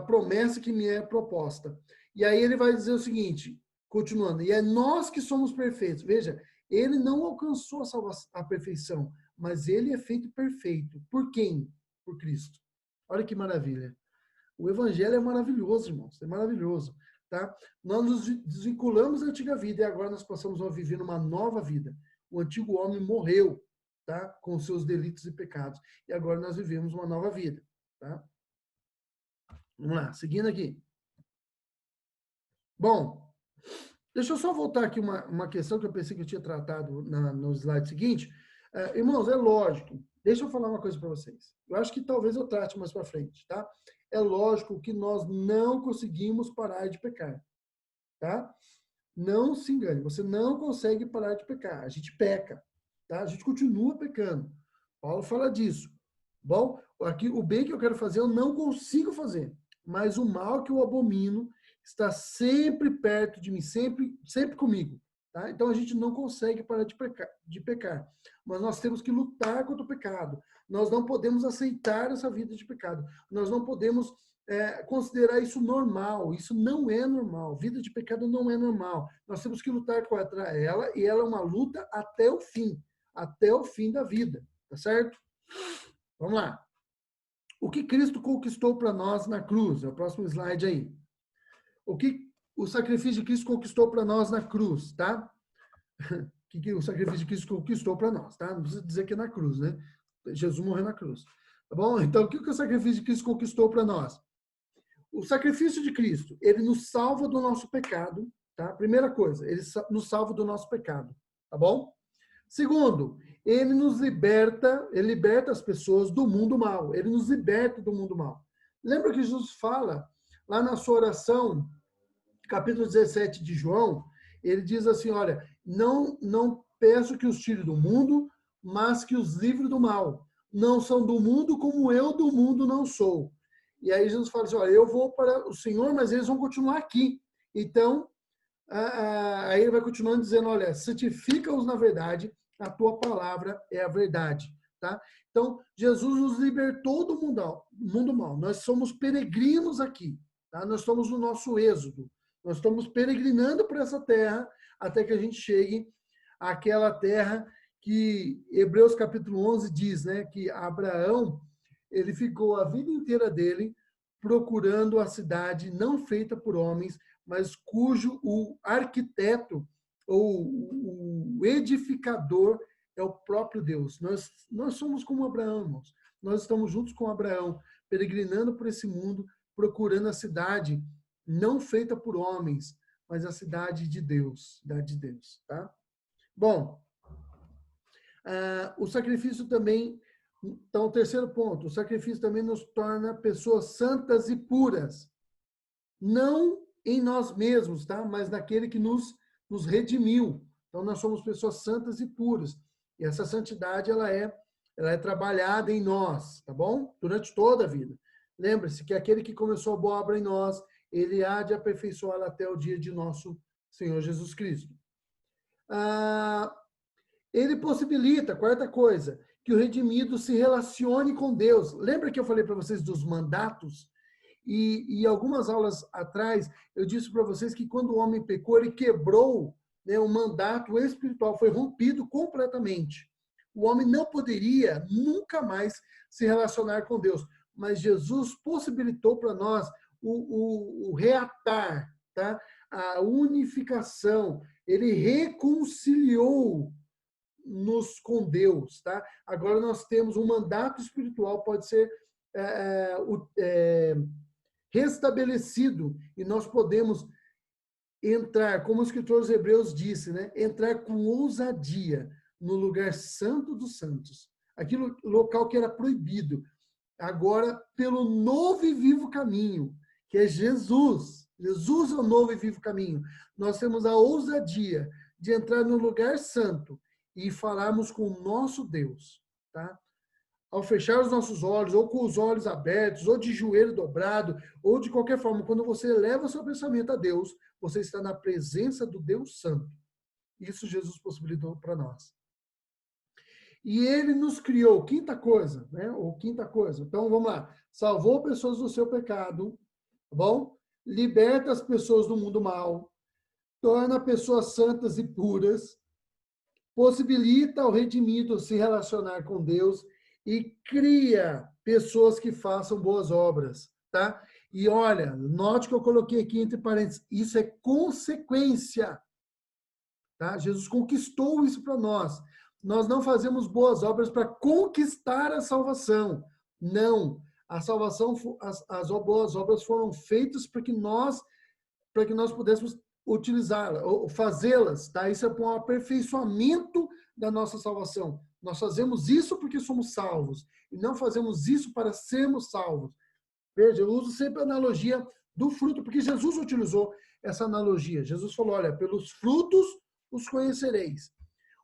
promessa que me é proposta. E aí ele vai dizer o seguinte, continuando, e é nós que somos perfeitos. Veja, ele não alcançou a perfeição, mas ele é feito perfeito. Por quem? Por Cristo. Olha que maravilha. O evangelho é maravilhoso, irmãos, é maravilhoso, tá? Nós nos desvinculamos da antiga vida e agora nós passamos a viver uma nova vida. O antigo homem morreu, tá? Com seus delitos e pecados. E agora nós vivemos uma nova vida, tá? Vamos lá, seguindo aqui. Bom, deixa eu só voltar aqui uma questão que eu pensei que eu tinha tratado no slide seguinte. Irmãos, é lógico. Deixa eu falar uma coisa para vocês. Eu acho que talvez eu trate mais para frente, tá? É lógico que nós não conseguimos parar de pecar, tá? Não se engane, você não consegue parar de pecar. A gente peca, tá? A gente continua pecando. Paulo fala disso. Bom, aqui o bem que eu quero fazer eu não consigo fazer, mas o mal que eu abomino está sempre perto de mim, sempre comigo. Tá? Então a gente não consegue parar de pecar, mas nós temos que lutar contra o pecado. Nós não podemos aceitar essa vida de pecado. Nós não podemos considerar isso normal. Isso não é normal. Vida de pecado não é normal. Nós temos que lutar contra ela e ela é uma luta até o fim da vida. Tá certo? Vamos lá. O que Cristo conquistou para nós na cruz? É o próximo slide aí. O que o sacrifício de Cristo conquistou para nós na cruz, tá? O que o sacrifício de Cristo conquistou para nós, tá? Não precisa dizer que é na cruz, né? Jesus morreu na cruz. Tá bom? Então, o que o sacrifício de Cristo conquistou para nós? O sacrifício de Cristo, ele nos salva do nosso pecado, tá? Primeira coisa, ele nos salva do nosso pecado, tá bom? Segundo, ele liberta as pessoas do mundo mal. Ele nos liberta do mundo mal. Lembra que Jesus fala lá na sua oração, capítulo 17 de João, ele diz assim, olha, não peço que os tire do mundo, mas que os livre do mal. Não são do mundo como eu do mundo não sou. E aí Jesus fala assim, olha, eu vou para o Senhor, mas eles vão continuar aqui. Então, aí ele vai continuando dizendo, olha, santifica-os na verdade, a tua palavra é a verdade, tá? Então, Jesus nos libertou do mundo mal. Nós somos peregrinos aqui, tá? Nós estamos no nosso êxodo. Nós estamos peregrinando por essa terra até que a gente chegue àquela terra que Hebreus capítulo 11 diz, né? Que Abraão, ele ficou a vida inteira dele procurando a cidade não feita por homens, mas cujo o arquiteto ou o edificador é o próprio Deus. Nós somos como Abraão, irmãos. Nós estamos juntos com Abraão, peregrinando por esse mundo, procurando a cidade não feita por homens, mas a cidade de Deus, tá? Bom, o sacrifício também, então, o terceiro ponto, o sacrifício também nos torna pessoas santas e puras, não em nós mesmos, tá? Mas naquele que nos redimiu. Então, nós somos pessoas santas e puras. E essa santidade, ela é trabalhada em nós, tá bom? Durante toda a vida. Lembre-se que aquele que começou a boa obra em nós, ele há de aperfeiçoá-la até o dia de nosso Senhor Jesus Cristo. Ele possibilita, quarta coisa, que o redimido se relacione com Deus. Lembra que eu falei para vocês dos mandatos? E algumas aulas atrás, eu disse para vocês que quando o homem pecou, ele quebrou, né, o mandato espiritual, foi rompido completamente. O homem não poderia nunca mais se relacionar com Deus. Mas Jesus possibilitou para nós o reatar, tá? A unificação. Ele reconciliou-nos com Deus, tá? Agora nós temos um mandato espiritual, pode ser restabelecido, e nós podemos entrar, como o escritor dos Hebreus disse, né? Entrar com ousadia no lugar santo dos santos, aquilo local que era proibido, agora pelo novo e vivo caminho, que é Jesus. Jesus é o novo e vivo caminho. Nós temos a ousadia de entrar no lugar santo e falarmos com o nosso Deus, tá? Ao fechar os nossos olhos, ou com os olhos abertos, ou de joelho dobrado, ou de qualquer forma, quando você eleva o seu pensamento a Deus, você está na presença do Deus Santo. Isso Jesus possibilitou para nós. E ele nos criou, quinta coisa, né? Ou quinta coisa. Então, vamos lá. Salvou pessoas do seu pecado, tá bom? Liberta as pessoas do mundo mal, torna pessoas santas e puras, possibilita ao redimido se relacionar com Deus e cria pessoas que façam boas obras, tá? E olha, note que eu coloquei aqui entre parênteses, isso é consequência, tá? Jesus conquistou isso para nós. Nós não fazemos boas obras para conquistar a salvação. Não. A salvação, as boas obras foram feitas para que nós pudéssemos utilizá-las, ou fazê-las, tá? Isso é para um aperfeiçoamento da nossa salvação. Nós fazemos isso porque somos salvos, e não fazemos isso para sermos salvos. Veja, eu uso sempre a analogia do fruto, porque Jesus utilizou essa analogia. Jesus falou, olha, pelos frutos os conhecereis.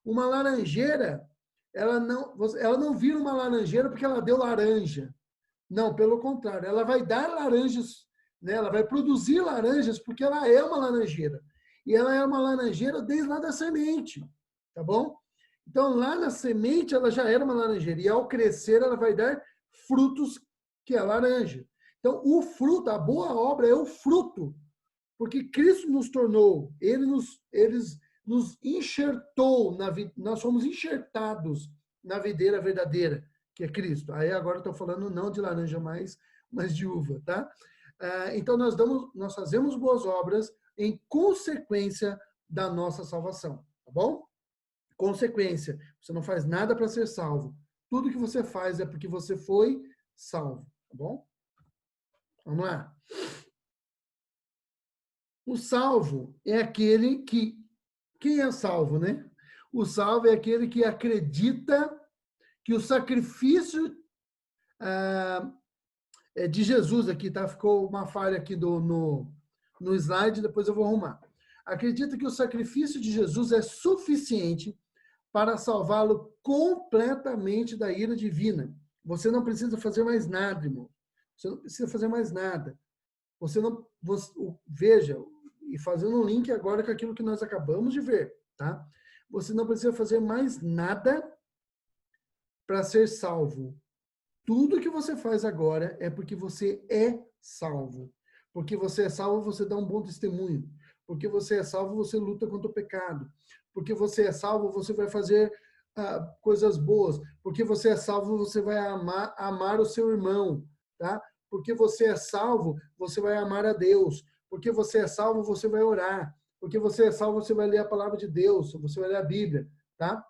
Uma laranjeira, ela não vira uma laranjeira porque ela deu laranja. Não, pelo contrário, ela vai dar laranjas, né? Ela vai produzir laranjas porque ela é uma laranjeira. E ela é uma laranjeira desde lá da semente, tá bom? Então, lá na semente, ela já era uma laranjeira. E ao crescer, ela vai dar frutos que é laranja. Então, o fruto, a boa obra é o fruto. Porque Cristo nos tornou, Ele nos enxertou, nós somos enxertados na videira verdadeira, que é Cristo. Aí agora estou falando não de laranja mais, mas de uva, tá? Então nós fazemos boas obras em consequência da nossa salvação, tá bom? Consequência. Você não faz nada para ser salvo. Tudo que você faz é porque você foi salvo, tá bom? Vamos lá. O salvo é aquele que... Quem é salvo, né? O salvo é aquele que acredita que o sacrifício de Jesus aqui, tá? Ficou uma falha aqui no slide, depois eu vou arrumar. Acredita que o sacrifício de Jesus é suficiente para salvá-lo completamente da ira divina. Você não precisa fazer mais nada, irmão. Você não precisa fazer mais nada. Veja, e fazendo um link agora com aquilo que nós acabamos de ver, tá? Você não precisa fazer mais nada para ser salvo. Tudo que você faz agora é porque você é salvo. Porque você é salvo, você dá um bom testemunho. Porque você é salvo, você luta contra o pecado. Porque você é salvo, você vai fazer coisas boas. Porque você é salvo, você vai amar o seu irmão, tá? Porque você é salvo, você vai amar a Deus. Porque você é salvo, você vai orar. Porque você é salvo, você vai ler a palavra de Deus, você vai ler a Bíblia, tá?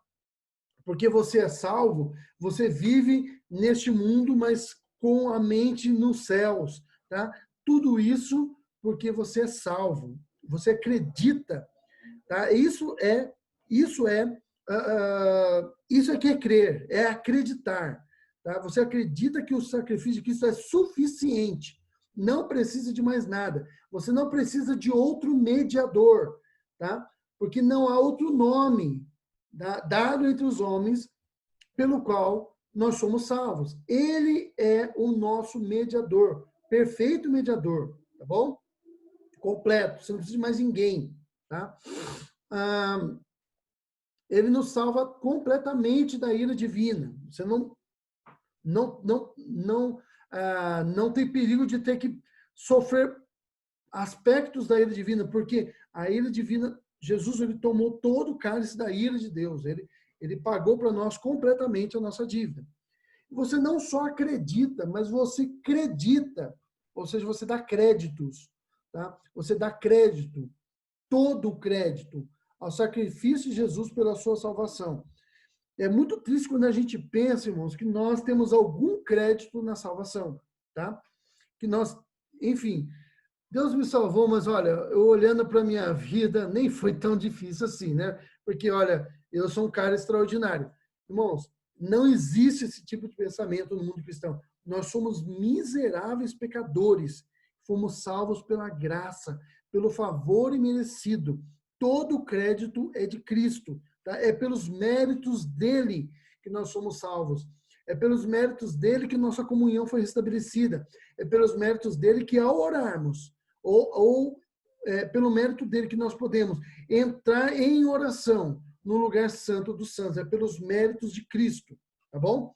porque você é salvo, você vive neste mundo, mas com a mente nos céus, tá? Tudo isso porque você é salvo, você acredita, tá? Isso é que é crer, é acreditar, tá? Você acredita que o sacrifício de Cristo é suficiente, não precisa de mais nada. Você não precisa de outro mediador, tá? Porque não há outro nome dado entre os homens pelo qual nós somos salvos. Ele é o nosso mediador, perfeito mediador, tá bom? Completo, você não precisa de mais ninguém, tá? Ele nos salva completamente da ira divina. Você não tem perigo de ter que sofrer aspectos da ira divina, porque a ira divina, Jesus, ele tomou todo o cálice da ira de Deus. Ele pagou para nós completamente a nossa dívida. Você não só acredita, mas você acredita, ou seja, você dá créditos, tá? Você dá crédito, todo o crédito ao sacrifício de Jesus pela sua salvação. É muito triste quando a gente pensa, irmãos, que nós temos algum crédito na salvação, tá? Que nós, enfim, Deus me salvou, mas olha, eu olhando para a minha vida, nem foi tão difícil assim, né? Porque, olha, eu sou um cara extraordinário. Irmãos, não existe esse tipo de pensamento no mundo cristão. Nós somos miseráveis pecadores. Fomos salvos pela graça, pelo favor imerecido. Todo o crédito é de Cristo, tá? É pelos méritos dele que nós somos salvos. É pelos méritos dele que nossa comunhão foi restabelecida. É pelos méritos dele que, ao orarmos, pelo mérito dele que nós podemos entrar em oração no lugar santo dos santos, é pelos méritos de Cristo, tá bom?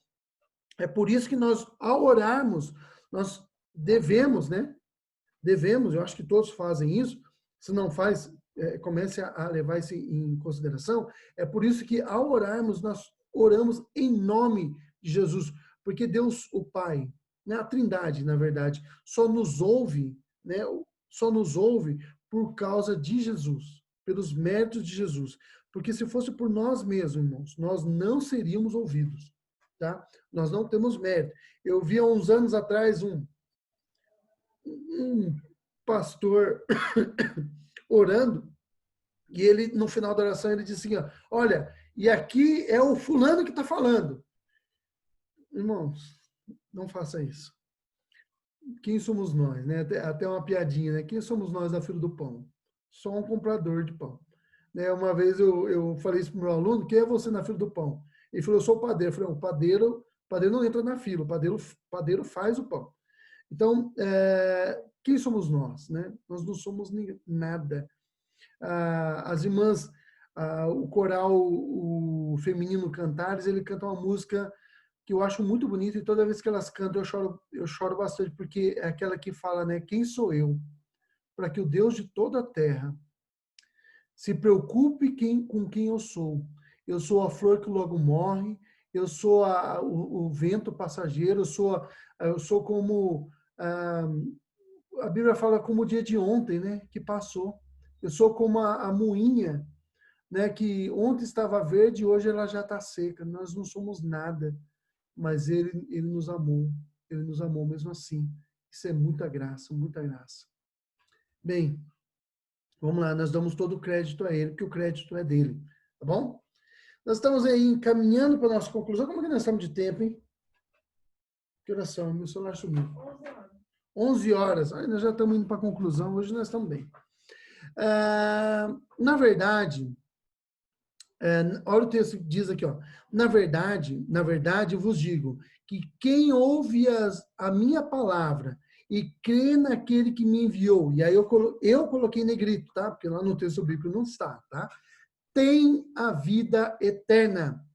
É por isso que nós, ao orarmos, nós devemos, né? Devemos, eu acho que todos fazem isso, se não faz, comece a levar isso em consideração, é por isso que ao orarmos, nós oramos em nome de Jesus, porque Deus, o Pai, né, a Trindade, na verdade, só nos ouve, né, só nos ouve por causa de Jesus, pelos méritos de Jesus. Porque se fosse por nós mesmos, irmãos, nós não seríamos ouvidos, tá? Nós não temos mérito. Eu vi há uns anos atrás um pastor orando, e ele, no final da oração, ele disse assim, ó, olha, e aqui é o fulano que está falando. Irmãos, não faça isso. Quem somos nós, né? Até uma piadinha, né? Quem somos nós da fila do pão? Só um comprador de pão. Né? Uma vez eu falei isso para o meu aluno, quem é você na fila do pão? Ele falou, eu sou o padeiro. Eu falei, o padeiro não entra na fila, o padeiro faz o pão. Então, quem somos nós? Né? Nós não somos nada. As irmãs, o coral o feminino Cantares, ele canta uma música que eu acho muito bonita, e toda vez que elas cantam eu choro bastante, porque é aquela que fala, né, quem sou eu para que o Deus de toda a terra se preocupe com quem eu sou. Eu sou a flor que logo morre, eu sou o vento passageiro, eu sou como a Bíblia fala como o dia de ontem, né, que passou. Eu sou como a moinha, né, que ontem estava verde e hoje ela já está seca. Nós não somos nada, mas ele nos amou. Ele nos amou mesmo assim. Isso é muita graça, muita graça. Bem, vamos lá, nós damos todo o crédito a ele, porque o crédito é dele, tá bom? Nós estamos aí encaminhando para a nossa conclusão. Como é que nós estamos de tempo, hein? Que horas são? Meu celular sumiu. 11 horas. Aí nós já estamos indo para a conclusão. Hoje nós estamos bem. Na verdade, olha o texto que diz aqui, ó. Na verdade, vos digo que quem ouve a minha palavra e crê naquele que me enviou, e aí eu coloquei em negrito, tá? Porque lá no texto bíblico não está, tá? Tem a vida eterna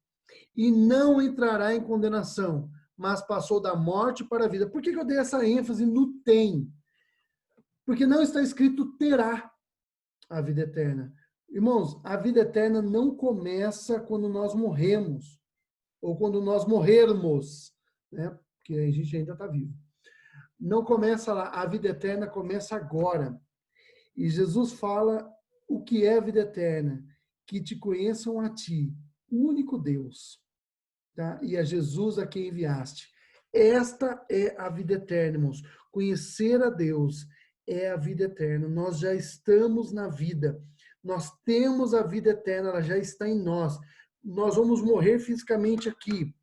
e não entrará em condenação, mas passou da morte para a vida. Por que eu dei essa ênfase no tem? Porque não está escrito terá a vida eterna. Irmãos, a vida eterna não começa quando nós morremos, ou quando nós morrermos, né? Porque a gente ainda está vivo. Não começa lá, a vida eterna começa agora. E Jesus fala o que é a vida eterna, que te conheçam a ti, único Deus, tá? E a Jesus a quem enviaste. Esta é a vida eterna, irmãos. Conhecer a Deus é a vida eterna. Nós já estamos na vida. Nós temos a vida eterna, ela já está em nós. Nós vamos morrer fisicamente aqui,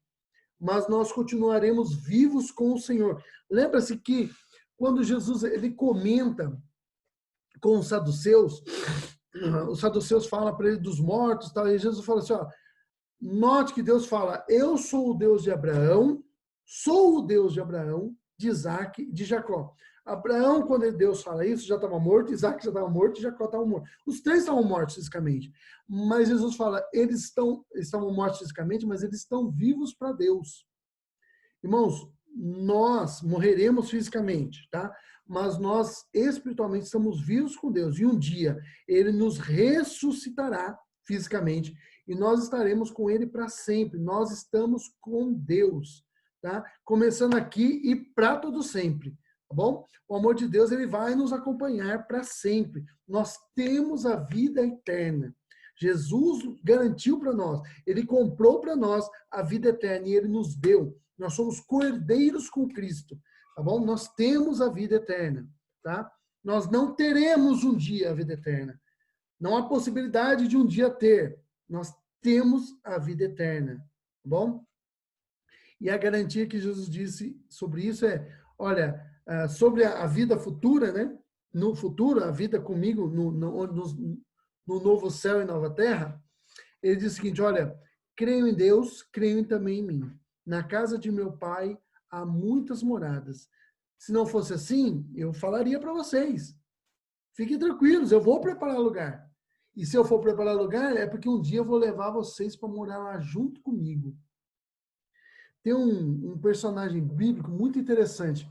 mas nós continuaremos vivos com o Senhor. Lembra-se que quando Jesus ele comenta com os saduceus falam para ele dos mortos, tal, e Jesus fala assim, ó, note que Deus fala, eu sou o Deus de Abraão, sou o Deus de Abraão, de Isaac e de Jacó. Abraão, quando Deus fala isso, já estava morto, Isaac já estava morto e Jacó estava morto. Os três estavam mortos fisicamente. Mas Jesus fala, eles estavam mortos fisicamente, mas eles estão vivos para Deus. Irmãos, nós morreremos fisicamente, tá? Mas nós espiritualmente estamos vivos com Deus. E um dia Ele nos ressuscitará fisicamente e nós estaremos com Ele para sempre. Nós estamos com Deus, tá? Começando aqui e para todo sempre, tá bom? O amor de Deus, Ele vai nos acompanhar para sempre. Nós temos a vida eterna. Jesus garantiu para nós. Ele comprou para nós a vida eterna e Ele nos deu. Nós somos cordeiros com Cristo, tá bom? Nós temos a vida eterna, tá? Nós não teremos um dia a vida eterna. Não há possibilidade de um dia ter. Nós temos a vida eterna, tá bom? E a garantia que Jesus disse sobre isso é, olha, sobre a vida futura, né? No futuro, a vida comigo no novo céu e nova terra, ele diz o seguinte, olha, creio em Deus, creio também em mim. Na casa de meu pai há muitas moradas. Se não fosse assim, eu falaria para vocês. Fiquem tranquilos, eu vou preparar lugar. E se eu for preparar lugar, é porque um dia eu vou levar vocês para morar lá junto comigo. Tem um personagem bíblico muito interessante.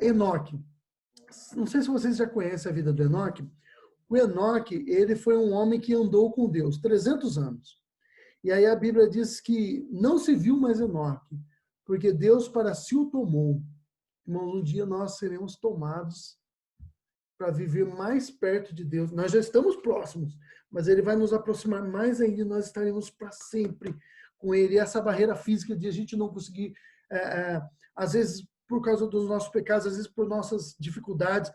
Enoque. Não sei se vocês já conhecem a vida do Enoque. O Enoque, ele foi um homem que andou com Deus 300 anos. E aí a Bíblia diz que não se viu mais Enoque, porque Deus para si o tomou. Irmãos, um dia nós seremos tomados para viver mais perto de Deus. Nós já estamos próximos, mas Ele vai nos aproximar mais ainda e nós estaremos para sempre com Ele. E essa barreira física de a gente não conseguir, às vezes por causa dos nossos pecados, às vezes por nossas dificuldades.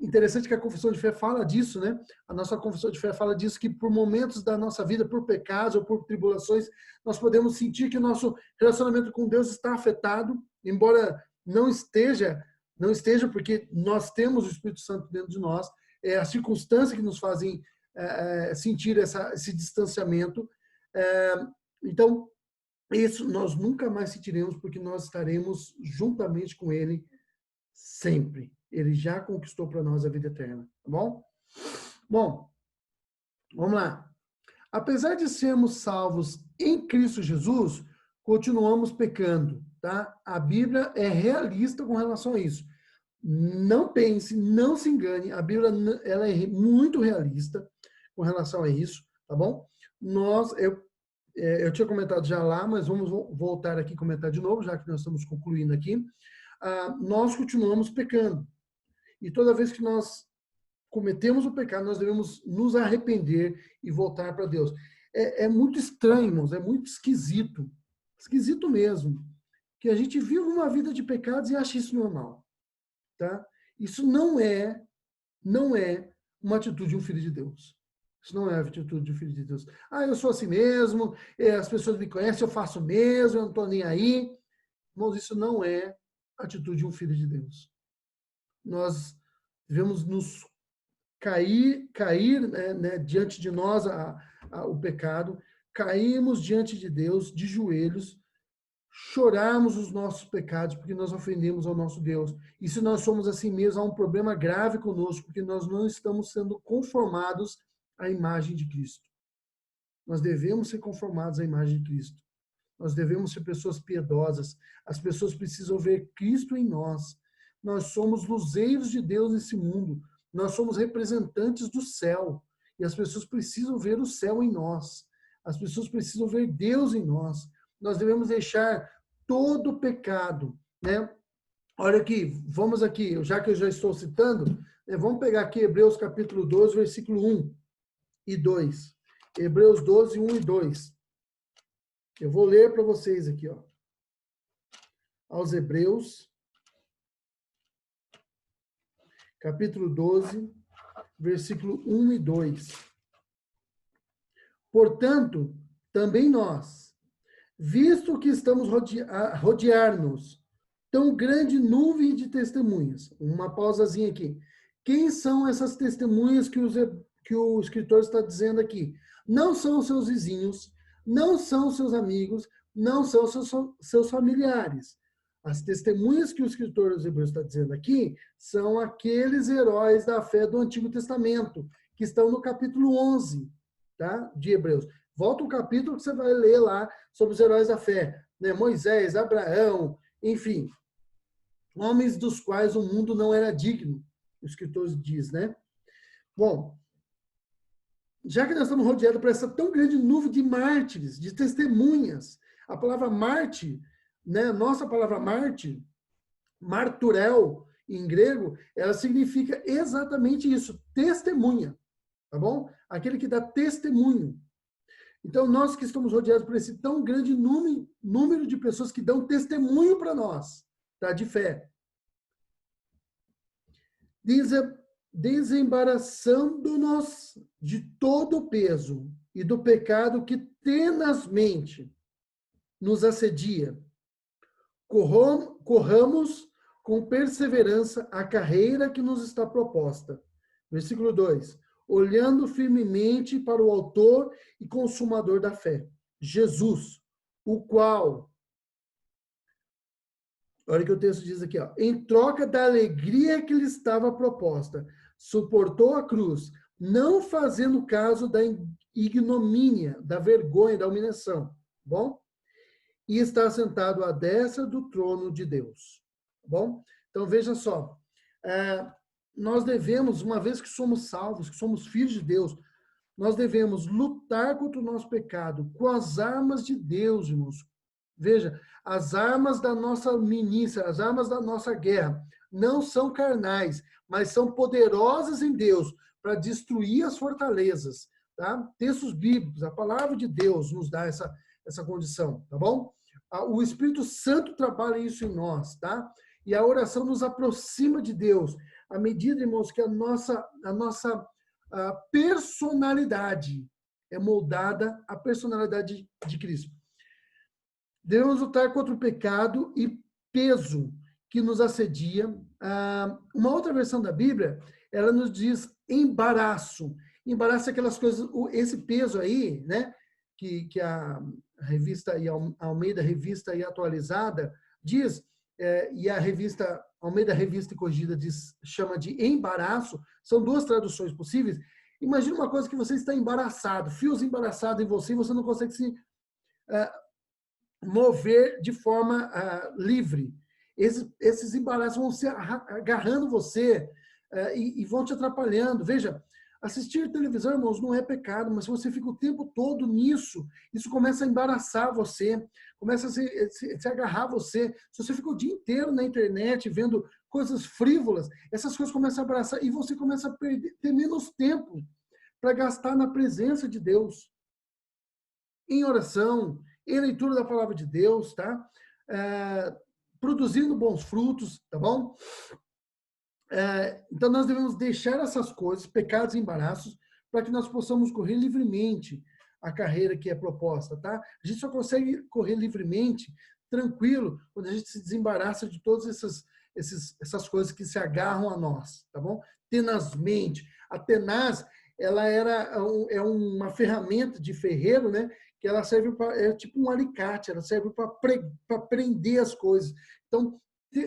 Interessante que a confissão de fé fala disso, né? A nossa confissão de fé fala disso, que por momentos da nossa vida, por pecados ou por tribulações, nós podemos sentir que o nosso relacionamento com Deus está afetado, embora não esteja, porque nós temos o Espírito Santo dentro de nós, é a circunstância que nos fazem sentir esse distanciamento. Então, isso nós nunca mais sentiremos, porque nós estaremos juntamente com Ele sempre. Ele já conquistou para nós a vida eterna, tá bom? Bom, vamos lá. Apesar de sermos salvos em Cristo Jesus, continuamos pecando, tá? A Bíblia é realista com relação a isso. Não pense, não se engane, a Bíblia ela é muito realista com relação a isso, tá bom? Eu tinha comentado já lá, mas vamos voltar aqui e comentar de novo, já que nós estamos concluindo aqui. Nós continuamos pecando. E toda vez que nós cometemos o pecado, nós devemos nos arrepender e voltar para Deus. É muito estranho, irmãos, é muito esquisito. Esquisito mesmo. Que a gente vive uma vida de pecados e acha isso normal. Tá? Isso não é uma atitude de um filho de Deus. Isso não é a atitude de um filho de Deus. Eu sou assim mesmo, as pessoas me conhecem, eu faço mesmo, eu não estou nem aí. Irmãos, isso não é a atitude de um filho de Deus. Nós devemos nos cair né, diante de nós o pecado, cairmos diante de Deus de joelhos, chorarmos os nossos pecados porque nós ofendemos ao nosso Deus. E se nós somos assim mesmo, há um problema grave conosco, porque nós não estamos sendo conformados à imagem de Cristo. Nós devemos ser conformados à imagem de Cristo. Nós devemos ser pessoas piedosas. As pessoas precisam ver Cristo em nós. Nós somos luzeiros de Deus nesse mundo. Nós somos representantes do céu. E as pessoas precisam ver o céu em nós. As pessoas precisam ver Deus em nós. Nós devemos deixar todo o pecado, né? Olha aqui, vamos aqui, já que eu já estou citando, vamos pegar aqui Hebreus capítulo 12, versículo 1 e 2. Hebreus 12, 1 e 2. Eu vou ler para vocês aqui, ó. Aos Hebreus, capítulo 12, versículo 1 e 2. Portanto, também nós, visto que estamos rodear-nos tão grande nuvem de testemunhas. Uma pausazinha aqui. Quem são essas testemunhas que o escritor está dizendo aqui? Não são os seus vizinhos, não são os seus amigos, não são os seus familiares. As testemunhas que o escritor dos Hebreus está dizendo aqui são aqueles heróis da fé do Antigo Testamento, que estão no capítulo 11, tá? De Hebreus. Volta o capítulo que você vai ler lá sobre os heróis da fé, né? Moisés, Abraão, enfim, homens dos quais o mundo não era digno, o escritor diz, né? Bom, já que nós estamos rodeados por essa tão grande nuvem de mártires, de testemunhas, a palavra mártir, né? Nossa palavra mártir, marturel, em grego, ela significa exatamente isso, testemunha, tá bom? Aquele que dá testemunho. Então, nós que estamos rodeados por esse tão grande número de pessoas que dão testemunho para nós, tá? De fé. Desembaraçando-nos de todo o peso e do pecado que tenazmente nos assedia. Corramos com perseverança a carreira que nos está proposta. Versículo 2. Olhando firmemente para o autor e consumador da fé, Jesus, o qual, olha o que o texto diz aqui, ó, em troca da alegria que lhe estava proposta, suportou a cruz, não fazendo caso da ignomínia, da vergonha, da humilhação, bom? E está sentado à destra do trono de Deus, bom? Então, veja só, nós devemos, uma vez que somos salvos, que somos filhos de Deus, nós devemos lutar contra o nosso pecado com as armas de Deus, irmãos. Veja, as armas da nossa milícia, as armas da nossa guerra, não são carnais, mas são poderosas em Deus para destruir as fortalezas, tá? Textos bíblicos, a palavra de Deus nos dá essa condição, tá bom? O Espírito Santo trabalha isso em nós, tá? E a oração nos aproxima de Deus, à medida, irmãos, que a nossa personalidade é moldada à personalidade de Cristo. Devemos lutar contra o pecado e peso que nos assedia. Uma outra versão da Bíblia, ela nos diz embaraço. Embaraço é aquelas coisas, esse peso aí, né, que a revista Almeida Revista e Atualizada diz, e a revista Almeida Revista e Corrigida chama de embaraço, são duas traduções possíveis. Imagina uma coisa que você está embaraçado, fios embaraçados em você, e você não consegue se mover de forma livre. Esses embaraços vão se agarrando você e vão te atrapalhando. Veja, assistir televisão, irmãos, não é pecado, mas se você fica o tempo todo nisso, isso começa a embaraçar você, começa a se agarrar você. Se você fica o dia inteiro na internet vendo coisas frívolas, essas coisas começam a abraçar e você começa a ter menos tempo para gastar na presença de Deus, em oração, em leitura da palavra de Deus, tá? Produzindo bons frutos, tá bom? Então, nós devemos deixar essas coisas, pecados e embaraços, para que nós possamos correr livremente a carreira que é proposta, tá? A gente só consegue correr livremente, tranquilo, quando a gente se desembaraça de todas essas coisas que se agarram a nós, tá bom? Tenazmente. A tenaz, ela é uma ferramenta de ferreiro, né? Que ela serve é tipo um alicate, ela serve para prender as coisas. Então,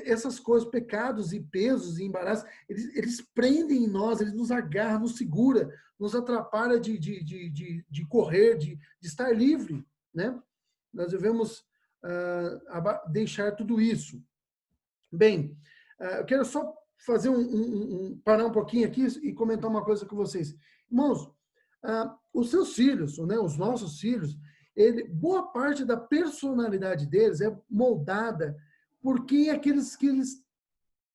essas coisas, pecados e pesos e embaraços, eles prendem em nós, eles nos agarram, nos segura, nos atrapalha de correr, de estar livre, né? Nós devemos deixar tudo isso. Bem, eu quero só fazer parar um pouquinho aqui e comentar uma coisa com vocês. Irmãos, os seus filhos, né, os nossos filhos, boa parte da personalidade deles é moldada por quem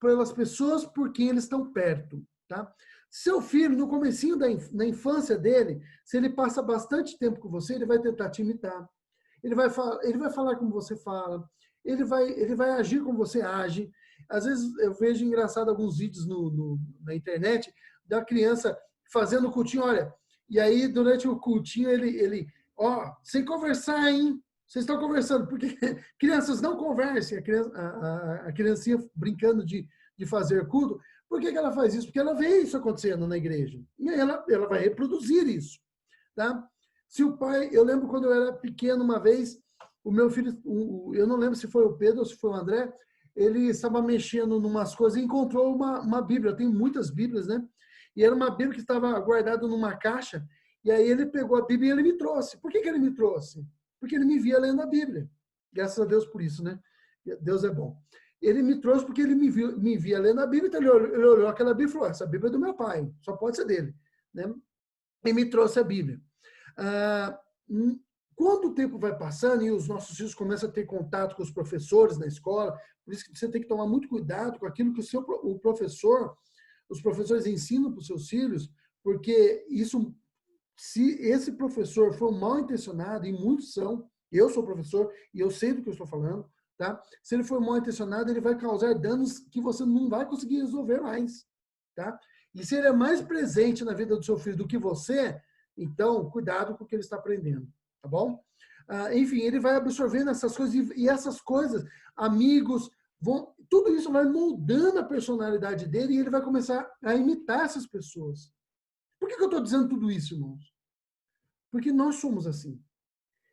pelas pessoas por quem eles estão perto, tá? Seu filho, no comecinho na infância dele, se ele passa bastante tempo com você, ele vai tentar te imitar. Ele vai falar como você fala. Ele vai agir como você age. Às vezes eu vejo engraçado alguns vídeos na internet da criança fazendo o cultinho, olha, e aí durante o cultinho ó, sem conversar, hein? Vocês estão conversando, porque crianças não conversem, a criancinha brincando de fazer culto. Por que ela faz isso? Porque ela vê isso acontecendo na igreja. E aí ela vai reproduzir isso. Tá? Se o pai, eu lembro quando eu era pequeno uma vez, o meu filho, eu não lembro se foi o Pedro ou se foi o André, ele estava mexendo em umas coisas e encontrou uma Bíblia. Eu tenho muitas Bíblias, né? E era uma Bíblia que estava guardada numa caixa. E aí ele pegou a Bíblia e ele me trouxe. Por que ele me trouxe? Porque ele me via lendo a Bíblia. Graças a Deus por isso, né? Deus é bom. Ele me trouxe porque ele me via lendo a Bíblia, então ele olhou aquela Bíblia e falou, essa Bíblia é do meu pai, só pode ser dele. Né? E me trouxe a Bíblia. Quando o tempo vai passando e os nossos filhos começam a ter contato com os professores na escola, por isso que você tem que tomar muito cuidado com aquilo que o professor, os professores ensinam para os seus filhos, porque isso, se esse professor for mal intencionado, e muitos são, eu sou professor e eu sei do que eu estou falando, tá? Se ele for mal intencionado, ele vai causar danos que você não vai conseguir resolver mais, tá? E se ele é mais presente na vida do seu filho do que você, então cuidado com o que ele está aprendendo, tá bom? Enfim, ele vai absorvendo essas coisas e essas coisas, amigos, tudo isso vai moldando a personalidade dele e ele vai começar a imitar essas pessoas. Por que eu estou dizendo tudo isso, irmãos? Porque nós somos assim.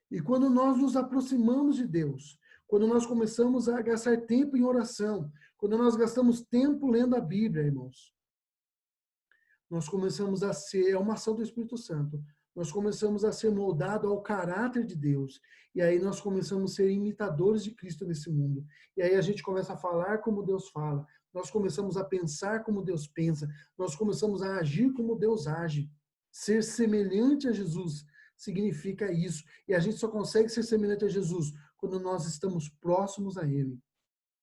E quando nós nos aproximamos de Deus, quando nós começamos a gastar tempo em oração, quando nós gastamos tempo lendo a Bíblia, irmãos, nós começamos a ser, é uma ação do Espírito Santo, nós começamos a ser moldados ao caráter de Deus. E aí nós começamos a ser imitadores de Cristo nesse mundo. E aí a gente começa a falar como Deus fala, nós começamos a pensar como Deus pensa, nós começamos a agir como Deus age. Ser semelhante a Jesus significa isso. E a gente só consegue ser semelhante a Jesus quando nós estamos próximos a Ele.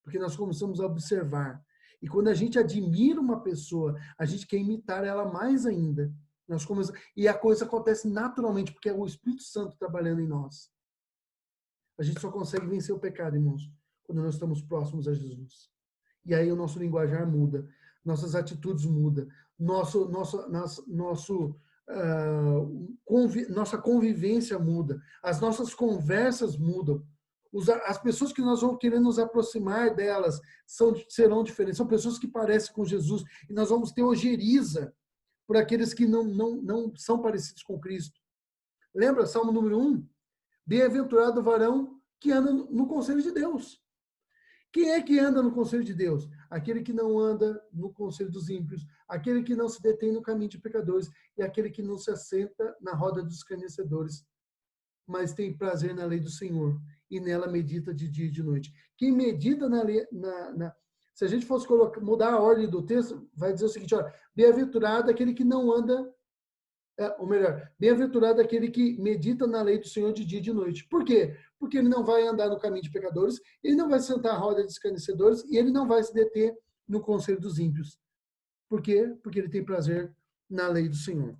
Porque nós começamos a observar. E quando a gente admira uma pessoa, a gente quer imitar ela mais ainda. E a coisa acontece naturalmente, porque é o Espírito Santo trabalhando em nós. A gente só consegue vencer o pecado, irmãos, quando nós estamos próximos a Jesus. E aí o nosso linguajar muda, nossas atitudes mudam, nossa convivência muda, as nossas conversas mudam. As pessoas que nós vamos querer nos aproximar delas serão diferentes. São pessoas que parecem com Jesus e nós vamos ter ojeriza por aqueles que não são parecidos com Cristo. Lembra, Salmo número 1? Bem-aventurado o varão que anda no conselho de Deus. Quem é que anda no conselho de Deus? Aquele que não anda no conselho dos ímpios, aquele que não se detém no caminho de pecadores e aquele que não se assenta na roda dos escarnecedores, mas tem prazer na lei do Senhor e nela medita de dia e de noite. Quem medita na lei, se a gente fosse mudar a ordem do texto, vai dizer o seguinte, olha, bem-aventurado aquele que não anda, ou melhor, bem-aventurado aquele que medita na lei do Senhor de dia e de noite. Por quê? Porque ele não vai andar no caminho de pecadores, ele não vai sentar à roda de escarnecedores e ele não vai se deter no conselho dos ímpios. Por quê? Porque ele tem prazer na lei do Senhor.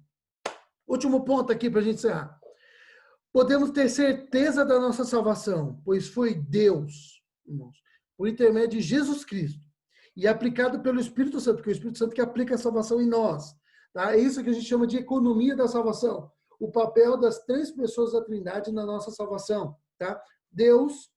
Último ponto aqui para a gente encerrar. Podemos ter certeza da nossa salvação, pois foi Deus, irmãos, por intermédio de Jesus Cristo, e aplicado pelo Espírito Santo, porque é o Espírito Santo que aplica a salvação em nós. Tá? É isso que a gente chama de economia da salvação. O papel das três pessoas da Trindade na nossa salvação. Tá? Deus,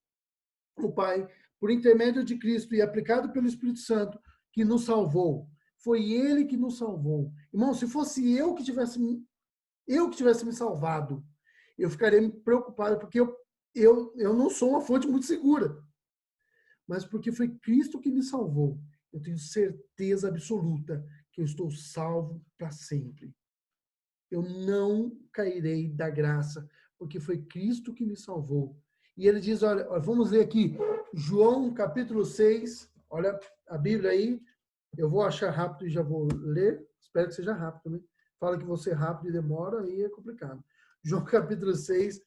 o Pai, por intermédio de Cristo e aplicado pelo Espírito Santo, que nos salvou. Foi Ele que nos salvou. Irmão, se fosse eu que tivesse me salvado, eu ficaria preocupado, porque eu não sou uma fonte muito segura. Mas porque foi Cristo que me salvou, eu tenho certeza absoluta que eu estou salvo para sempre. Eu não cairei da graça, porque foi Cristo que me salvou. E ele diz, olha, vamos ler aqui, João capítulo 6, olha a Bíblia aí, eu vou achar rápido e já vou ler, espero que seja rápido, né? Fala que você rápido e demora, aí é complicado. João capítulo 6,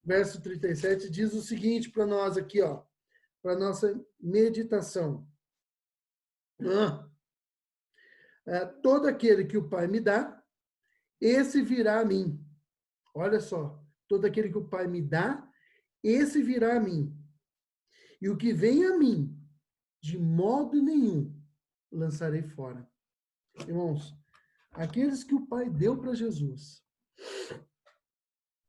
verso 37, diz o seguinte para nós aqui, ó, para nossa meditação. Todo aquele que o Pai me dá, esse virá a mim. Olha só, todo aquele que o Pai me dá, esse virá a mim. E o que vem a mim, de modo nenhum, lançarei fora. Irmãos, aqueles que o Pai deu para Jesus,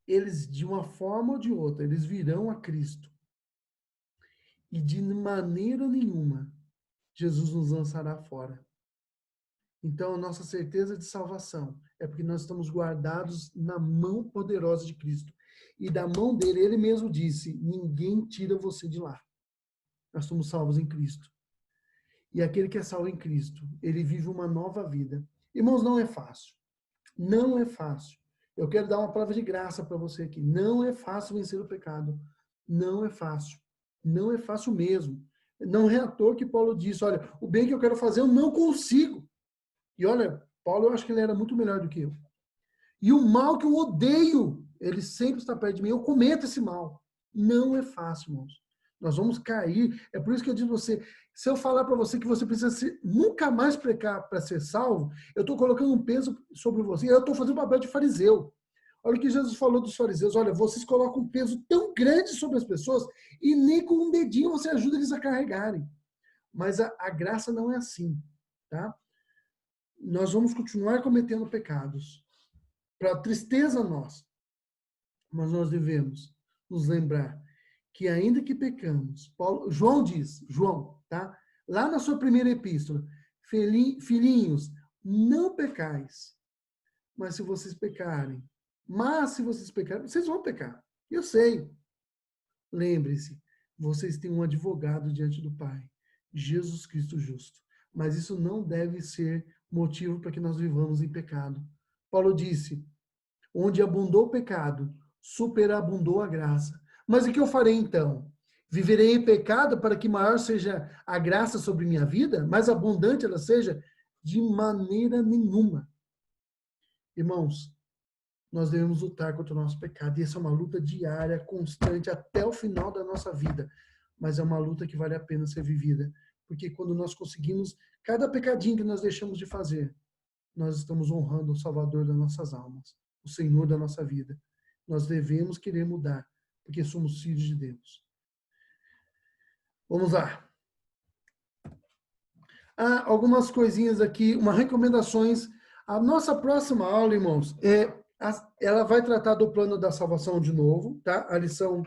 eles, de uma forma ou de outra, eles virão a Cristo. E de maneira nenhuma, Jesus nos lançará fora. Então, a nossa certeza de salvação é porque nós estamos guardados na mão poderosa de Cristo. E da mão dele, ele mesmo disse, ninguém tira você de lá. Nós somos salvos em Cristo. E aquele que é salvo em Cristo, ele vive uma nova vida. Irmãos, não é fácil. Não é fácil. Eu quero dar uma palavra de graça para você aqui. Não é fácil vencer o pecado. Não é fácil. Não é fácil mesmo. Não é à toa que Paulo disse, olha, o bem que eu quero fazer eu não consigo. E olha, Paulo, eu acho que ele era muito melhor do que eu. E o mal que eu odeio, ele sempre está perto de mim. Eu cometo esse mal. Não é fácil, irmãos. Nós vamos cair. É por isso que eu digo a você, se eu falar para você que você precisa nunca mais pecar para ser salvo, eu estou colocando um peso sobre você. Eu estou fazendo o papel de fariseu. Olha o que Jesus falou dos fariseus. Olha, vocês colocam um peso tão grande sobre as pessoas e nem com um dedinho você ajuda eles a carregarem. Mas a graça não é assim, tá? Nós vamos continuar cometendo pecados. Para tristeza nossa. Mas nós devemos nos lembrar que ainda que pecamos, João diz, tá? Lá na sua primeira epístola, filhinhos, não pecais. Mas se vocês pecarem, vocês vão pecar. Eu sei. Lembre-se, vocês têm um advogado diante do Pai, Jesus Cristo justo. Mas isso não deve ser motivo para que nós vivamos em pecado. Paulo disse, onde abundou o pecado, superabundou a graça. Mas o que eu farei então? Viverei em pecado para que maior seja a graça sobre minha vida? Mais abundante ela seja? De maneira nenhuma. Irmãos, nós devemos lutar contra o nosso pecado. E essa é uma luta diária, constante, até o final da nossa vida. Mas é uma luta que vale a pena ser vivida. Porque quando nós conseguimos, cada pecadinho que nós deixamos de fazer, nós estamos honrando o Salvador das nossas almas, o Senhor da nossa vida. Nós devemos querer mudar, porque somos filhos de Deus. Vamos lá. Algumas coisinhas aqui, umas recomendações. A nossa próxima aula, irmãos, ela vai tratar do plano da salvação de novo, tá? A lição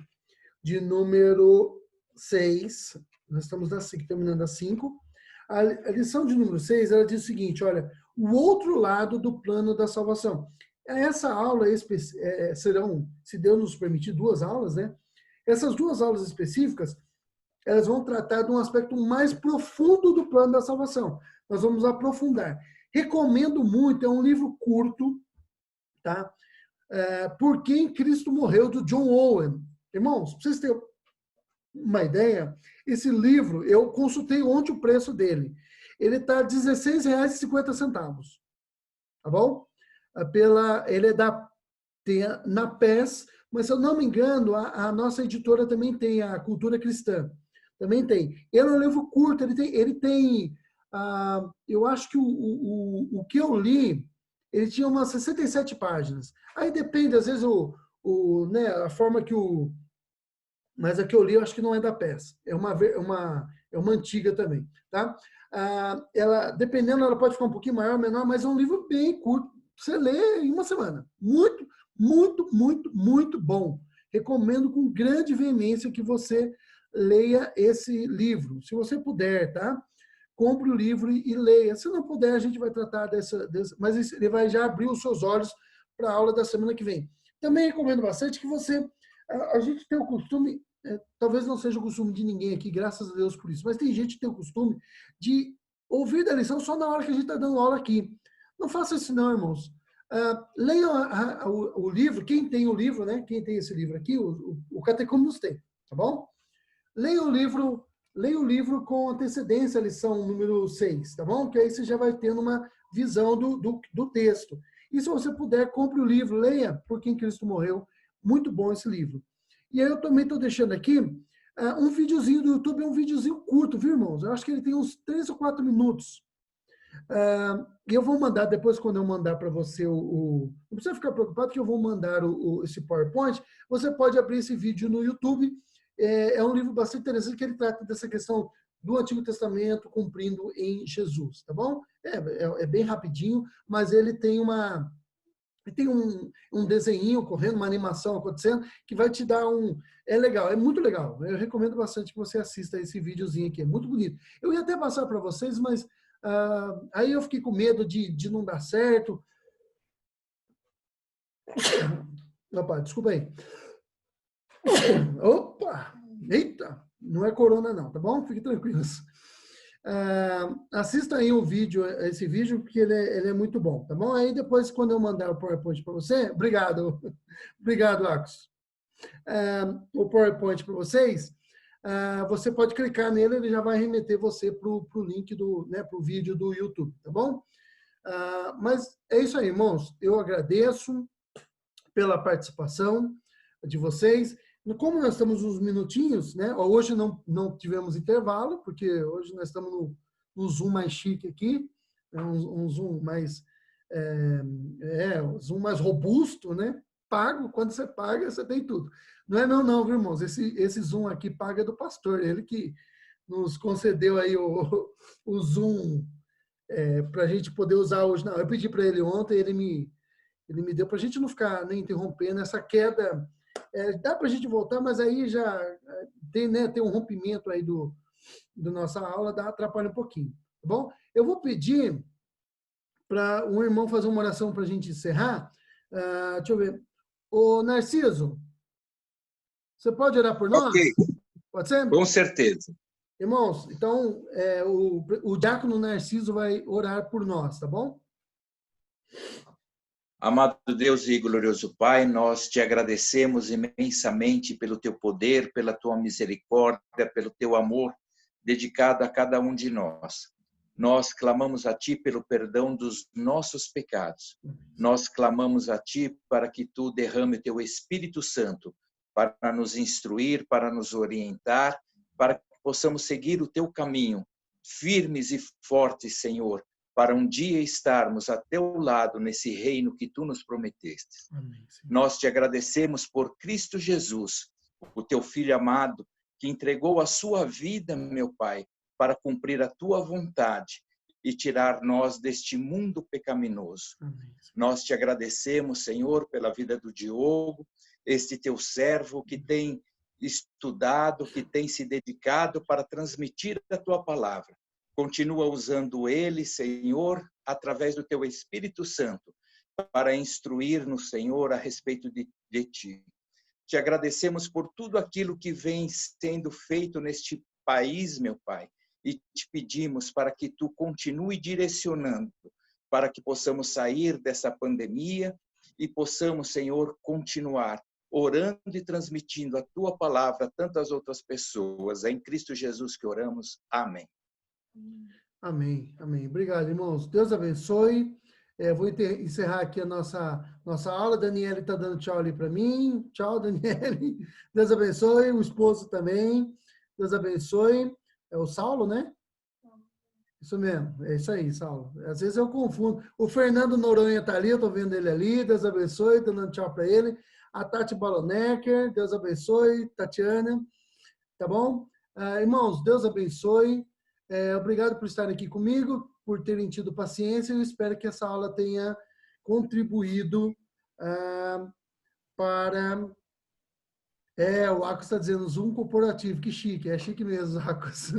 de número 6. Nós estamos terminando a 5. A lição de número 6, ela diz o seguinte, olha, o outro lado do plano da salvação. Essa aula serão, se Deus nos permitir, 2 aulas, né? Essas 2 aulas específicas, elas vão tratar de um aspecto mais profundo do plano da salvação. Nós vamos aprofundar. Recomendo muito, é um livro curto, tá? Por Quem Cristo Morreu, do John Owen. Irmãos, para vocês terem uma ideia, esse livro, eu consultei ontem o preço dele. Ele está R$ 16,50. Tá bom? Ele é na PES, mas se eu não me engano, a nossa editora também tem, a Cultura Cristã. Também tem. Ele é um livro curto, ele tem eu acho que o que eu li, ele tinha umas 67 páginas. Aí depende, às vezes, né, a forma que mas a que eu li, eu acho que não é da PES. É uma antiga também, tá? Ela, dependendo, ela pode ficar um pouquinho maior, menor, mas é um livro bem curto. Você lê em uma semana. Muito, muito, muito, muito bom. Recomendo com grande veemência que você leia esse livro. Se você puder, tá? Compre o livro e leia. Se não puder, a gente vai tratar mas ele vai já abrir os seus olhos para a aula da semana que vem. Também recomendo bastante que a gente tem o costume, talvez não seja o costume de ninguém aqui, graças a Deus por isso, mas tem gente que tem o costume de ouvir da lição só na hora que a gente está dando aula aqui. Não faça isso não, irmãos. Leiam o livro, quem tem o livro, né? Quem tem esse livro aqui, o Catecúmenos tem, tá bom? Leiam o livro com antecedência, a lição número 6, tá bom? Que aí você já vai tendo uma visão do texto. E se você puder, compre o livro, leia Por Quem Cristo Morreu. Muito bom esse livro. E aí eu também estou deixando aqui um videozinho do YouTube, um videozinho curto, viu, irmãos? Eu acho que ele tem uns 3 ou 4 minutos. E eu vou mandar, depois quando eu mandar para você não precisa ficar preocupado que eu vou mandar esse PowerPoint, você pode abrir esse vídeo no YouTube. É um livro bastante interessante que ele trata dessa questão do Antigo Testamento cumprindo em Jesus, tá bom? É bem rapidinho, mas ele tem um desenho correndo, uma animação acontecendo, que vai te dar É legal, é muito legal. Eu recomendo bastante que você assista esse videozinho aqui, é muito bonito. Eu ia até passar para vocês, mas aí eu fiquei com medo de não dar certo. Opa, desculpa aí. Opa! Eita! Não é corona não, tá bom? Fiquem tranquilos. Assista aí esse vídeo, porque ele é muito bom, tá bom? Aí depois, quando eu mandar o PowerPoint para você, obrigado, Acos. O PowerPoint para vocês, você pode clicar nele, ele já vai remeter você para o link para o vídeo do YouTube, tá bom? Mas é isso aí, irmãos. Eu agradeço pela participação de vocês. Como nós estamos uns minutinhos, né? Hoje não tivemos intervalo, porque hoje nós estamos no Zoom mais chique aqui, um Zoom mais um Zoom mais robusto, né? Pago, quando você paga, você tem tudo. Não é não, viu, irmãos? Esse Zoom aqui paga do pastor, ele que nos concedeu aí o Zoom para a gente poder usar hoje. Não, eu pedi para ele ontem, ele me deu para a gente não ficar nem interrompendo essa queda. Dá para a gente voltar, mas aí já tem um rompimento aí do nossa aula, atrapalha um pouquinho, tá bom? Eu vou pedir para um irmão fazer uma oração para a gente encerrar. Deixa eu ver. Ô, Narciso, você pode orar por nós? Ok, Pode ser? com certeza. Irmãos, então, o diácono Narciso vai orar por nós, tá bom? Amado Deus e glorioso Pai, nós te agradecemos imensamente pelo teu poder, pela tua misericórdia, pelo teu amor dedicado a cada um de nós. Nós clamamos a ti pelo perdão dos nossos pecados. Nós clamamos a ti para que tu derrame o teu Espírito Santo para nos instruir, para nos orientar, para que possamos seguir o teu caminho, firmes e fortes, Senhor, para um dia estarmos a teu lado nesse reino que tu nos prometestes. Amém, nós te agradecemos por Cristo Jesus, o teu Filho amado, que entregou a sua vida, meu Pai, para cumprir a tua vontade e tirar nós deste mundo pecaminoso. Amém. Nós te agradecemos, Senhor, pela vida do Diogo, este teu servo que tem estudado, que tem se dedicado para transmitir a tua palavra. Continua usando ele, Senhor, através do teu Espírito Santo, para instruir-nos, Senhor, a respeito de ti. Te agradecemos por tudo aquilo que vem sendo feito neste país, meu Pai, e te pedimos para que tu continue direcionando, para que possamos sair dessa pandemia e possamos, Senhor, continuar orando e transmitindo a tua palavra a tantas outras pessoas. É em Cristo Jesus que oramos. Amém. Amém, amém. Obrigado, irmãos. Deus abençoe. Vou encerrar aqui a nossa aula. Daniele está dando tchau ali para mim. Tchau, Daniele. Deus abençoe. O esposo também. Deus abençoe. É o Saulo, né? Isso mesmo. É isso aí, Saulo. Às vezes eu confundo. O Fernando Noronha está ali, eu estou vendo ele ali. Deus abençoe. Estou dando tchau para ele. A Tati Balonecker. Deus abençoe. Tatiana. Tá bom? Irmãos, Deus abençoe. Obrigado por estarem aqui comigo, por terem tido paciência. Eu espero que essa aula tenha contribuído para... o Acos está dizendo Zoom corporativo, que chique, é chique mesmo, Acos.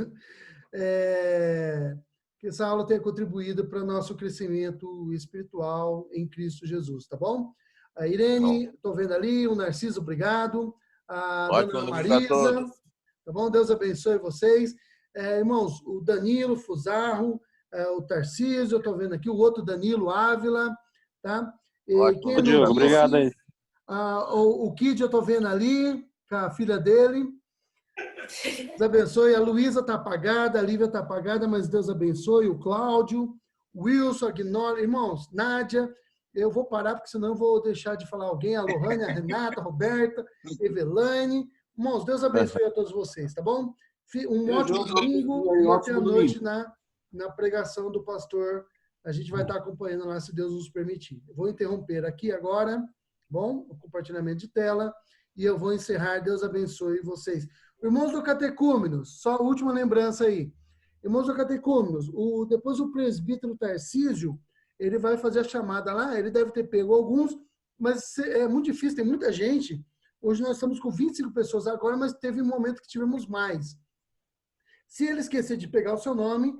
Que essa aula tenha contribuído para o nosso crescimento espiritual em Cristo Jesus, tá bom? A Irene, estou vendo ali, o Narciso, obrigado. A Dona Marisa, tá bom? Deus abençoe vocês. Irmãos, o Danilo Fusarro, o Tarcísio, eu estou vendo aqui, o outro Danilo Ávila, tá? Ótimo, Diogo, obrigado aí. O Kid eu estou vendo ali, com a filha dele. Deus abençoe. A Luísa está apagada, a Lívia está apagada, mas Deus abençoe. O Cláudio, o Wilson, Agnório, irmãos, Nádia. Eu vou parar, porque senão eu vou deixar de falar alguém. A Lohane, a Renata, a Roberta, Evelane. Irmãos, Deus abençoe a todos vocês, tá bom? Um ótimo domingo e até a noite na pregação do pastor a gente vai estar acompanhando lá, se Deus nos permitir. Eu vou interromper aqui agora, bom, o compartilhamento de tela, e eu vou encerrar. Deus abençoe vocês. Irmãos do Catecúmenos, só a última lembrança aí. Irmãos do Catecúmenos, depois o presbítero Tarcísio, ele vai fazer a chamada lá, ele deve ter pego alguns, mas é muito difícil, tem muita gente. Hoje nós estamos com 25 pessoas agora, mas teve um momento que tivemos mais. Se ele esquecer de pegar o seu nome,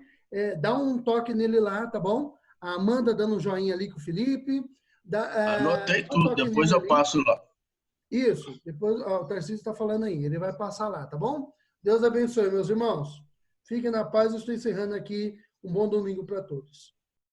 dá um toque nele lá, tá bom? A Amanda dando um joinha ali com o Felipe. Anotei tudo, depois eu passo lá. Isso, depois o Tarcísio está falando aí, ele vai passar lá, tá bom? Deus abençoe, meus irmãos. Fiquem na paz, eu estou encerrando aqui. Um bom domingo para todos.